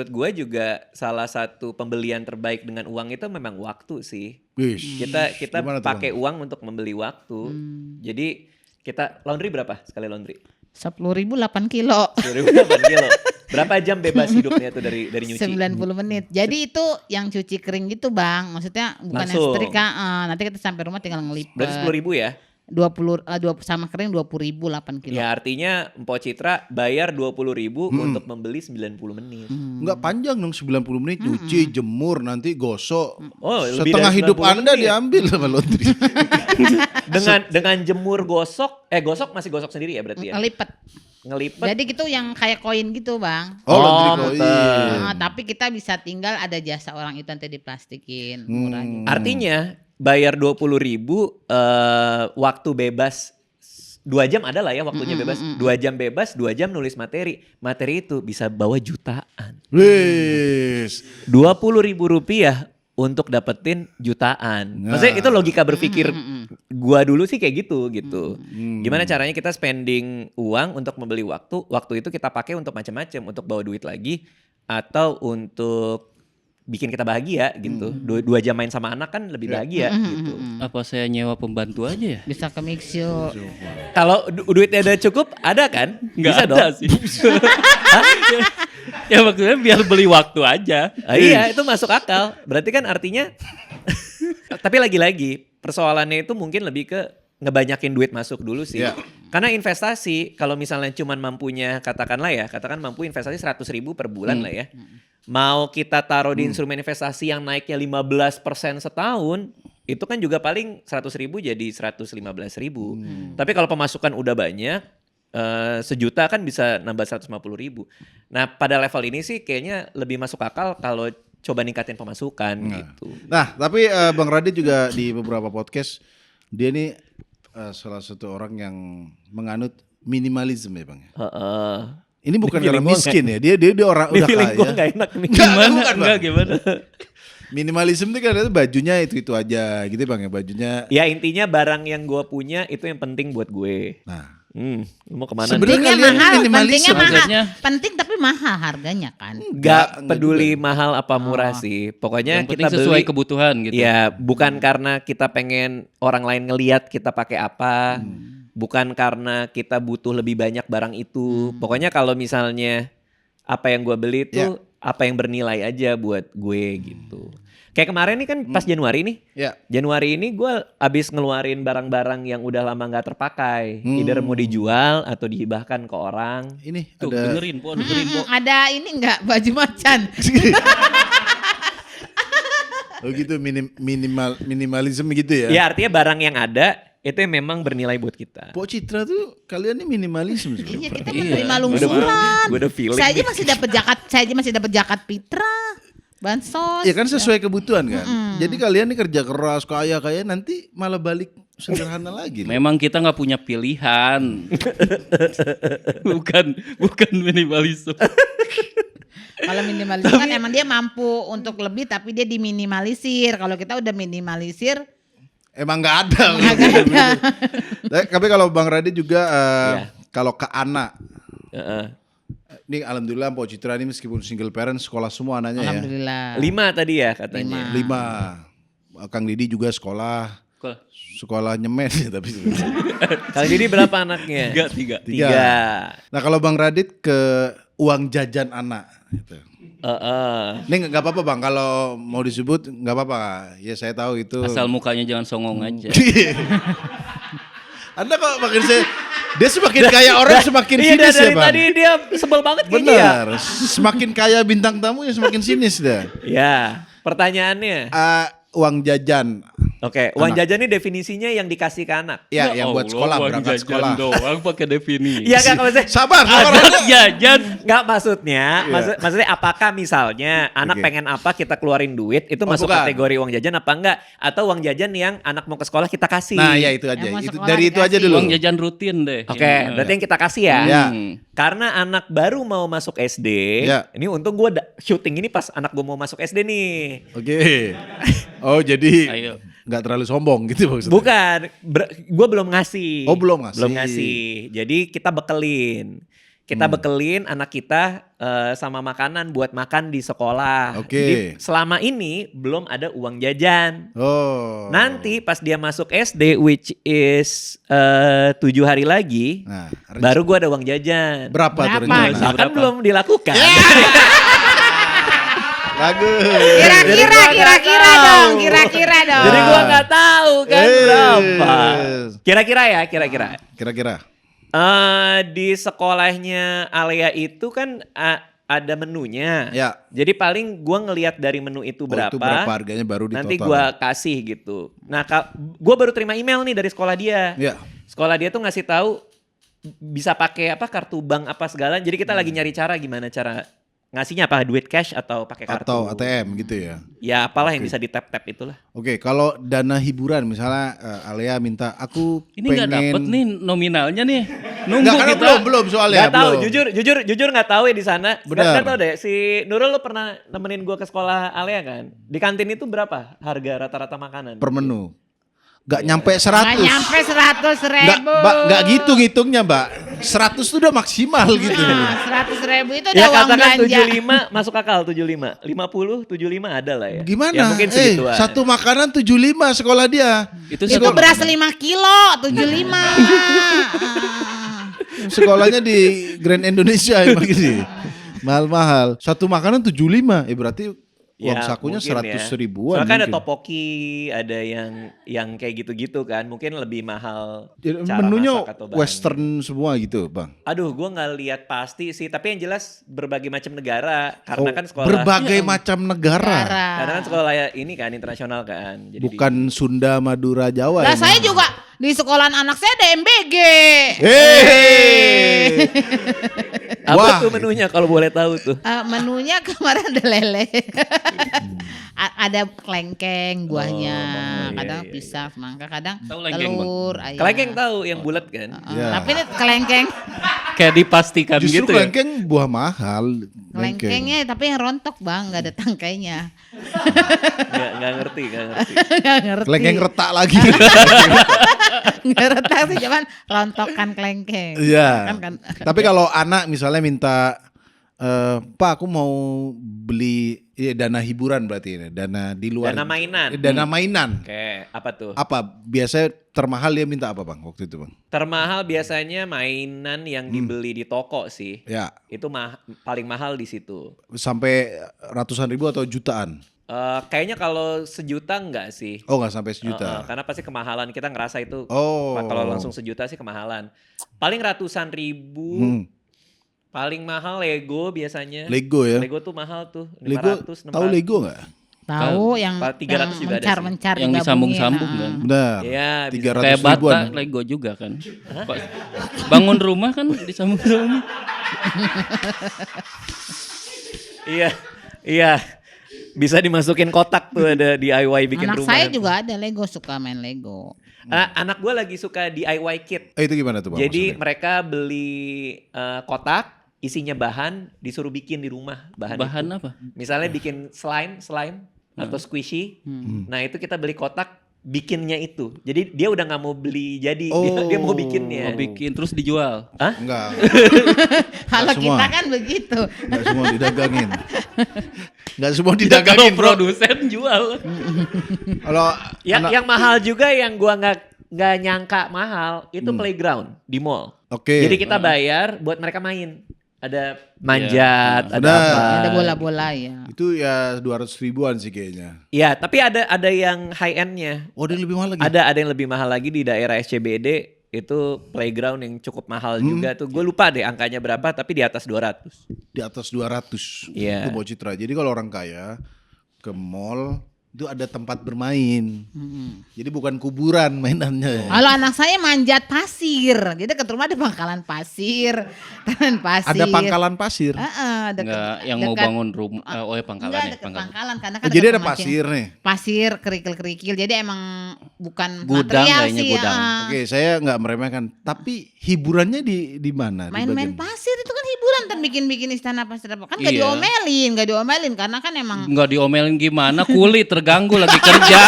gue juga salah satu pembelian terbaik dengan uang itu memang waktu sih. Wish. Kita Gimana tuh, pakai uang untuk membeli waktu. Jadi kita laundry berapa sekali laundry? 10.000 8 kilo. 10.000 kilo. Berapa jam bebas hidupnya tuh dari nyuci? 90 menit. Jadi itu yang cuci kering gitu bang. Maksudnya bukan yang Langsung. setrika. Nanti kita sampai rumah tinggal ngelipet. Berarti 10.000 ya? 20 sama kering 20.000 8 kilo. Ya artinya Mpok Citra bayar 20.000 untuk membeli 90 menit. Enggak panjang dong 90 menit nyuci, jemur, nanti gosok. Oh, lebih Setengah dari hidup 90 Anda menit. diambil sama laundry. Dengan jemur gosok masih gosok sendiri ya berarti ya? Ngelipet. Ngelipet. Jadi gitu yang kayak koin gitu bang. Oh, laundry koin. betul. Tapi kita bisa tinggal ada jasa orang itu nanti diplastikin. Murah juga. Artinya bayar 20.000 waktu bebas 2 jam ada lah ya waktunya bebas. 2 jam bebas, 2 jam nulis materi. Materi itu bisa bawa jutaan. Wis. 20.000 rupiah untuk dapetin jutaan. Maksudnya itu logika berpikir gua dulu sih kayak gitu. Gimana caranya kita spending uang untuk membeli waktu. Waktu itu kita pakai untuk macam-macam, untuk bawa duit lagi atau untuk bikin kita bahagia gitu. 2 jam main sama anak kan lebih bahagia gitu. Apa saya nyewa pembantu aja ya? Bisa ke Mixio. Kalau duitnya udah cukup, ada kan? Nggak Bisa ada dong. sih. Ya maksudnya biar beli waktu aja. Iya, itu masuk akal. Berarti kan artinya Tapi lagi-lagi persoalannya itu mungkin lebih ke ngebanyakin duit masuk dulu sih. Iya. Karena investasi kalau misalnya cuman mampunya katakan mampu investasi 100.000 per bulan lah ya. Mau kita taruh di instrumen investasi yang naiknya 15% setahun, itu kan juga paling 100.000 jadi 115.000. Tapi kalau pemasukan udah banyak, sejuta kan bisa nambah 150.000. Nah pada level ini sih kayaknya lebih masuk akal kalau coba ningkatin pemasukan gitu. Nah, tapi Bang Radit juga di beberapa podcast dia ini salah satu orang yang menganut minimalism ya Bang. Ini bukan Feeling orang gua miskin ya, dia orang udah Feeling gue kaya. gak enak nih. Gimana? Minimalism itu kan bajunya itu aja gitu Bang ya, bajunya. Ya intinya barang yang gue punya itu yang penting buat gue. Nah, Lu mau kemana? Sebenarnya Pentingnya kalian mahal, minimalis pentingnya mahal. maksudnya. Penting tapi mahal harganya kan. Gak Enggak peduli juga. mahal apa murah sih. Pokoknya Yang kita penting sesuai beli. kebutuhan gitu. Ya bukan karena kita pengen orang lain ngeliat kita pakai apa. Bukan karena kita butuh lebih banyak barang itu. Pokoknya kalau misalnya apa yang gue beli itu apa yang bernilai aja buat gue gitu. Kayak kemarin nih kan pas Januari nih. ya. Januari ini gue abis ngeluarin barang-barang yang udah lama gak terpakai. Either mau dijual atau dihibahkan ke orang. Ini Tuh ada dengerin Po, dengerin Po. Ada ini enggak baju macan? oh gitu minimalism gitu ya. Ya artinya barang yang ada itu yang memang bernilai buat kita. Pok Citra tuh kalian ini minimalism Iya sebenarnya. kita Iya. menerima lungsuran. Gue udah feeling. Saya aja masih dapat jakat Pitra, bansos. Ya kan sesuai kebutuhan kan. Jadi kalian ini kerja keras kaya nanti malah balik sederhana lagi. nih. Memang kita nggak punya pilihan. bukan minimalisme. Kalau minimalisir kan emang dia mampu untuk lebih tapi dia diminimalisir. Kalau kita udah minimalisir Emang nggak ada. Tapi kalau Bang Radit juga kalau ke anak, ini alhamdulillah Pok Citra ini meskipun single parent sekolah semua anaknya ya. alhamdulillah. 5 tadi ya katanya. 5. Kang Didi juga sekolah nyemen ya tapi sebenarnya. Kali ini berapa anaknya? 3. 3. Nah kalau Bang Radit ke uang jajan anak gitu. Ini nggak apa-apa Bang, kalau mau disebut nggak apa-apa. Ya saya tahu itu. Asal mukanya jangan songong aja. Anda kok makin dia semakin kaya orang semakin Iya sinis ya dari Bang. tadi dia sebel banget kayaknya ya. Benar, semakin kaya bintang tamu ya semakin sinis dah. Ya pertanyaannya. Uang jajan, Oke, uang jajan ini definisinya yang dikasih ke anak. ya yang buat sekolah, berangkat sekolah. Doang pakai definisi. Iya kan maksudnya? Sabar, Ada jajan. Nggak maksudnya, maksudnya apakah misalnya anak Oke. pengen apa kita keluarin duit itu masuk bukan. kategori uang jajan apa enggak? Atau uang jajan yang anak mau ke sekolah kita kasih? Nah ya itu aja, Yang mau itu sekolah dari itu aja dikasih. dulu. Uang jajan rutin deh. Oke, berarti yang kita kasih ya. Ya. Karena anak baru mau masuk SD, Ya. ini untung gue syuting ini pas anak gue mau masuk SD nih. Oke. Oh jadi Ayo. nggak terlalu sombong gitu maksudnya. Bukan, gue belum ngasih. Oh, belum ngasih. Belum ngasih. Jadi kita bekelin. Kita bekelin anak kita sama makanan buat makan di sekolah. Oke. Jadi selama ini belum ada uang jajan. Oh. Nanti pas dia masuk SD, which is 7 hari lagi, Nah, baru gue ada uang jajan. berapa tuh Berapa? rencana? Nah, kan belum dilakukan. Bagus. Kira-kira dong, kira-kira dong. Jadi gua nggak tahu kan Eh. berapa. Kira-kira ya, kira-kira. Kira-kira. Di sekolahnya Alea itu kan ada menunya. Ya. Jadi paling gua ngelihat dari menu itu Oh, berapa. itu berapa harganya baru di Nanti total. gua kasih gitu. Nah, gua baru terima email nih dari sekolah dia. Ya. Sekolah dia tuh ngasih tahu bisa pakai apa kartu bank apa segala. Jadi kita lagi nyari cara gimana cara ngasihnya, apa duit cash atau pakai kartu. Atau ATM gitu ya. Ya apalah yang bisa di tap-tap itulah. Oke, kalau dana hiburan misalnya Alea minta aku Ini nggak pengen dapet nih nominalnya nih. Nunggu Nggak, karena kita. belum soalnya. Gak tahu, belum. jujur nggak tahu ya di sana. Benar. Gak tahu deh. Si Nurul lu pernah nemenin gua ke sekolah Alea kan? Di kantin itu berapa harga rata-rata makanan? Per menu. Gak nyampe 100. Nggak nyampe 100.000. Nggak gitu ngitungnya Mbak. 100 tuh udah maksimal gitu. Nah, 100.000 itu udah Ya uang katakan belanja. 75 masuk akal 75. 50, 75 ada lah ya. Gimana? Ya mungkin segituan. Satu makanan 75 sekolah dia. Itu Itu sekolah- beras 5 kilo, 75. Sekolahnya di Grand Indonesia emang gini. Mahal-mahal. Satu makanan 75. Berarti uang sakunya mungkin 100 ribuan. Soalnya kan ada mungkin. topoki, ada yang kayak gitu-gitu kan, mungkin lebih mahal. Jadi cara menunya masak atau bahannya. western semua gitu, Bang. Aduh, gue nggak lihat pasti sih, tapi yang jelas berbagai macam negara, karena Oh, kan sekolah. berbagai macam negara. Karena kan sekolah ini kan internasional kan. Jadi Bukan Sunda, Madura, Jawa. Lah ini. saya juga di sekolahan anak saya ada MBG. Hey. apa Wah. tuh menunya kalau boleh tahu tuh? Menunya kemarin ada lele. Ada kelengkeng buahnya, iya, kadang iya, pisang, semangka, kadang Tahu lengkeng, Bang? telur, ayam. Kelengkeng tahu yang bulat kan? Ya. Tapi ini kelengkeng, Kayak dipastikan Justru gitu ya. kelengkeng buah mahal. kelengkengnya tapi yang rontok bang, nggak ada tangkainya. Nggak ngerti. Nggak ngerti. Kelengkeng retak lagi. Nggak retak sih, cuman rontokan kelengkeng. Iya. Kan. Tapi kalau anak misalnya minta, Pak aku mau beli dana hiburan berarti ini, dana di luar. Dana mainan. Dana mainan. Oke, apa tuh? Apa biasanya termahal dia minta apa Bang waktu itu Bang? Termahal biasanya mainan yang dibeli di toko sih. Ya, Itu paling mahal di situ. sampai ratusan ribu atau jutaan? Kayaknya kalau sejuta enggak sih. Oh nggak sampai sejuta. Karena pasti kemahalan, kita ngerasa itu. Oh. Kalau langsung sejuta sih kemahalan. Paling ratusan ribu. Hmm. Paling mahal Lego biasanya. Lego ya. Lego tuh mahal tuh. 500, Lego, 600. tahu Lego nggak? Tahu yang 300 juga ada sih. mencar-mencar Yang digabungin, disambung-sambung ah. kan. Benar. Iya, bisa. 300 Kayak bata ribuan. Lego juga kan. Bangun rumah kan disambung-sambung. Iya. Bisa dimasukin kotak tuh, ada DIY bikin Anak rumah. saya juga ada Lego, suka main Lego. Anak gue lagi suka DIY kit. Itu gimana tuh Bang? Jadi maksudnya? mereka beli kotak, isinya bahan, disuruh bikin di rumah bahan itu. Apa? Misalnya bikin slime atau squishy. Nah itu kita beli kotak, bikinnya itu. Jadi dia udah nggak mau beli jadi, dia mau bikinnya. Mau bikin terus dijual. Enggak. Kalau semua. kita kan begitu. Enggak semua didagangin. Enggak semua Kalau didagangin bro. produsen jual. Kalau Yang mahal juga yang gua nggak nyangka mahal itu playground di mall. Oke. Jadi kita bayar buat mereka main. Ada manjat, ada Benar. apa. Ada bola-bola ya. Itu ya 200 ribuan sih kayaknya. Iya, tapi ada yang high end-nya. Oh, dia lebih mahal lagi. Ada yang lebih mahal lagi di daerah SCBD, itu playground yang cukup mahal juga tuh. Gue lupa deh angkanya berapa, tapi di atas 200. Di atas 200. Iya. Itu Mbok Citra. Jadi kalau orang kaya ke mall itu ada tempat bermain. Jadi bukan kuburan mainannya. Kalau anak saya manjat pasir, jadi dekat rumah ada pangkalan pasir, taman pasir. Ada pangkalan pasir. Dekat, Enggak, yang mau bangun rumah. Oh ya pangkalan Enggak, ya. dekat Pangkalan. pangkalan karena Oh, kan jadi dekat ada rumah pasir nih. Pasir kerikil-kerikil, jadi emang bukan Gudang material kayaknya, sih. gudang. Oke, saya nggak meremehkan. Tapi hiburannya di mana? Di Main-main bagian- pasir itu kan hiburan, kan bikin-bikin istana pasir apa kan nggak Iya. diomelin karena kan emang Enggak diomelin gimana, kulit terganggu lagi kerja.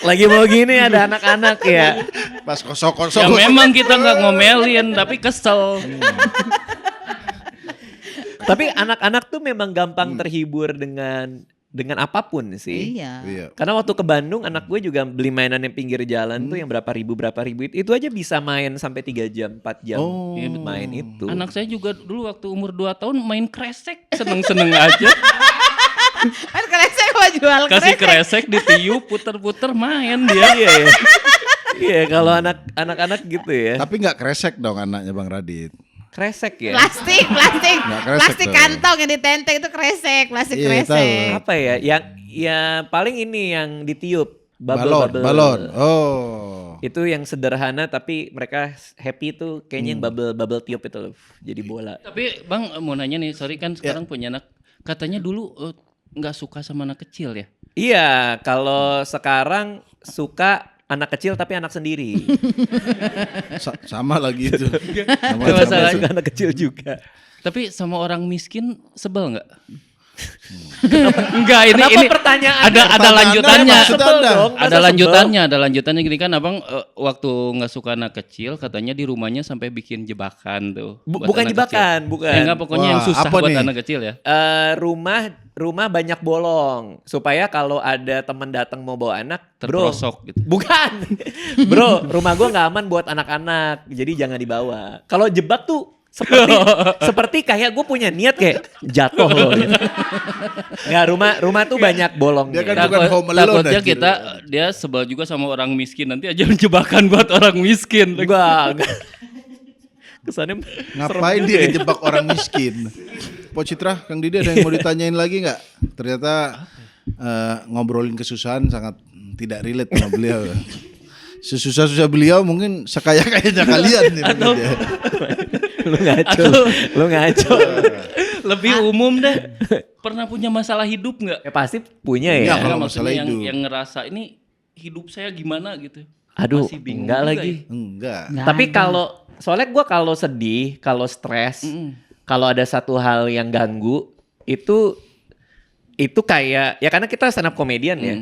Lagi mau gini ada anak-anak ya. Pas Ya kosong-kosong. memang kita nggak ngomelin, tapi kesel. Tapi anak-anak tuh memang gampang terhibur dengan apapun sih. iya. Iya. Karena waktu ke Bandung anak gue juga beli mainan yang pinggir jalan tuh yang berapa ribu itu aja bisa main sampai 3 jam 4 jam. Oh. Iya, main itu. Anak saya juga dulu waktu umur 2 tahun main kresek, seneng-seneng aja. Kan kresek mau jual Kasih kresek. kresek ditiup, puter-puter main dia. Iya ya. Iya kalau anak-anak gitu ya. Tapi nggak kresek dong anaknya Bang Radit. Kresek ya. Plastik, Nggak kresek plastik dong. kantong yang ditenteng itu kresek, plastik Iya, kresek. tahu. Apa ya? Ya paling ini yang ditiup. Balon. Oh. Itu yang sederhana tapi mereka happy tuh kayaknya yang bubble tiup itu loh. Jadi bola. Tapi Bang mau nanya nih, sorry kan sekarang punya anak. Katanya dulu nggak suka sama anak kecil ya? Iya, kalau sekarang suka anak kecil tapi anak sendiri. Sama lagi itu. Sama, Itu masalahnya. Suka anak kecil juga. Tapi sama orang miskin sebel nggak? Enggak, ini Kenapa pertanyaannya? ada Pertanyaannya lanjutannya. maksud Sebel Anda? dong. Ada lanjutannya gini kan Abang waktu nggak suka anak kecil katanya di rumahnya sampai bikin jebakan tuh. buat Bukan anak jebakan, kecil. bukan. Ya enggak, pokoknya yang Wah, susah apa buat nih? anak kecil ya. Rumah banyak bolong supaya kalau ada teman datang mau bawa anak, Terperosok gitu. Bukan. Bro, rumah gua nggak aman buat anak-anak. Jadi jangan dibawa. Kalau jebak tuh seperti kayak gue punya niat kayak jatuh loh. Gitu. Nggak, rumah tuh banyak bolongnya. Dia kan bukan home alone. Takutnya anjir. dia sebel juga sama orang miskin, nanti aja jebakan buat orang miskin. Enggak. Kesannya Ngapain serem dia juga ya. dijebak orang miskin? Po Citra, Kang Didi ada yang mau ditanyain lagi nggak? Ternyata ngobrolin kesusahan sangat tidak relate sama beliau. Sesusah-susah beliau mungkin sekaya-kayanya kalian nih. mungkin ya. Lu ngaco. Lebih umum deh. Pernah punya masalah hidup nggak? Ya pasti punya Iya, ya. kalau Maksudnya masalah hidup. yang ngerasa ini hidup saya gimana gitu. Aduh, Masih bingung enggak juga lagi. Enggak. Nggak Tapi ada. soalnya gue kalau sedih, kalau stres, kalau ada satu hal yang ganggu, itu kayak, ya karena kita stand up comedian ya.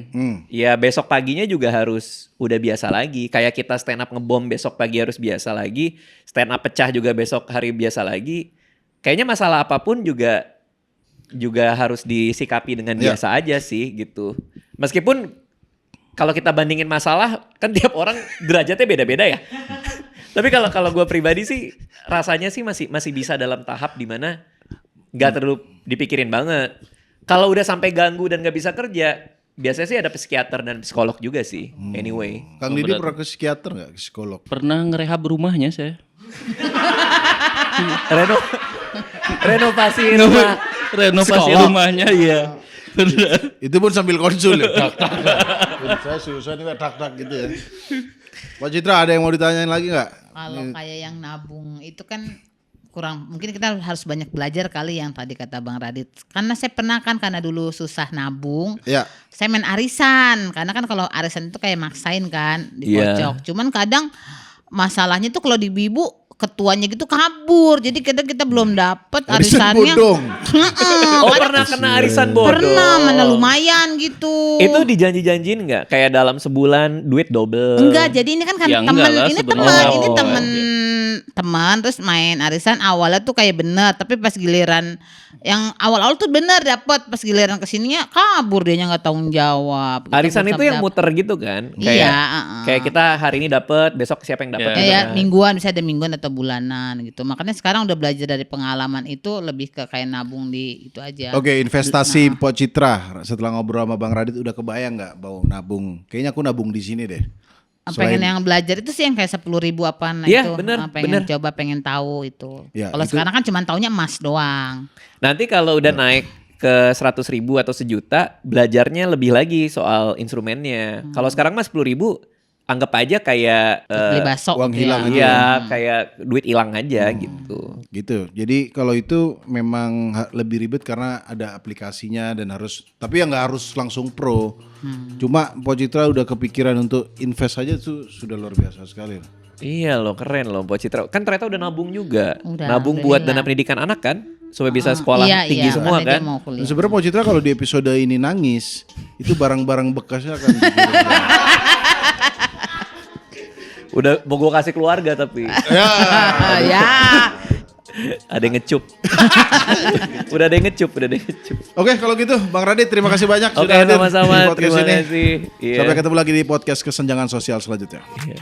Ya besok paginya juga harus udah biasa lagi. Kayak kita stand up ngebom besok pagi harus biasa lagi. Stand up pecah juga besok hari biasa lagi. Kayaknya masalah apapun juga harus disikapi dengan Ya. biasa aja sih gitu. Meskipun kalau kita bandingin masalah, kan tiap orang derajatnya beda-beda ya. Tapi kalau gue pribadi sih rasanya sih masih bisa dalam tahap dimana nggak terlalu dipikirin banget. Kalau udah sampai ganggu dan nggak bisa kerja, biasanya sih ada psikiater dan psikolog juga sih. Anyway, Kang Didi pernah ke psikiater nggak? Ke psikolog? Pernah ngerehab rumahnya saya. renovasi rumah. Renovasi Sekolah. rumahnya iya. Bener. Itu pun sambil konsul ya. Tak. Saya susah nih tak gitu ya. Pak Citra ada yang mau ditanyain lagi nggak? Kalau kayak yang nabung itu kan kurang, mungkin kita harus banyak belajar kali yang tadi kata Bang Radit. Karena saya pernah kan karena dulu susah nabung, Ya. saya main arisan. Karena kan kalau arisan itu kayak maksain kan, dikocok. Cuman kadang masalahnya tuh kalau di Bibu ketuanya gitu kabur. Jadi kadang kita belum dapet Arisan arisannya. bodong. Oh pernah kena arisan bodong. Pernah, mana lumayan gitu. Itu dijanji-janjiin nggak? Kayak dalam sebulan duit double. Enggak, jadi ini kan Ya, teman, enggak lah ini sebenarnya. teman, ini Oh, teman terus main arisan awalnya tuh kayak bener, tapi pas giliran yang awal-awal tuh bener dapet, pas giliran kesininya kabur dianya nggak tanggung jawab. Kita Arisan belum itu yang dapet. muter gitu kan? Iya, Kayak kita hari ini dapet, besok siapa yang dapet? Ya, gitu Ya, kan? mingguan, bisa ada mingguan atau bulanan gitu. Makanya sekarang udah belajar dari pengalaman itu, lebih ke kayak nabung di itu aja. Oke, investasi Po Citra setelah ngobrol sama Bang Radit udah kebayang nggak mau nabung? Kayaknya aku nabung di sini deh. Pengen yang belajar itu sih yang kayak 10.000 apa Iya, itu. bener, Pengen bener. coba, pengen tahu itu. Ya, Kalau itu- sekarang kan cuma taunya emas doang. Nanti kalau udah naik ke 100.000 atau sejuta, belajarnya lebih lagi soal instrumennya. Kalau sekarang mah 10.000, anggap aja kayak Beli bakso uang gitu hilang ya. aja. iya kayak duit hilang aja gitu. Gitu. Jadi kalau itu memang lebih ribet karena ada aplikasinya dan harus, tapi ya nggak harus langsung pro. Cuma Po Citra udah kepikiran untuk invest aja tuh sudah luar biasa sekali. Iya loh, keren loh Po Citra. Kan ternyata udah nabung juga. Udah, Nabung buat alhamdulillah. dana pendidikan anak kan? Supaya bisa sekolah Iya, tinggi iya, semua karena dia kan? mau Dan kuliah. sebenarnya Po Citra kalau di episode ini nangis, itu barang-barang bekasnya akan dikirim. Udah mau gue kasih keluarga tapi Ya. Ya. ada yang ngecup. Udah ada yang ngecup. Oke, kalau gitu Bang Radit terima kasih banyak Oke, sudah hadir sama-sama. di podcast Terima ini. kasih. Iya. Sampai ketemu lagi di podcast Kesenjangan Sosial selanjutnya. Iya.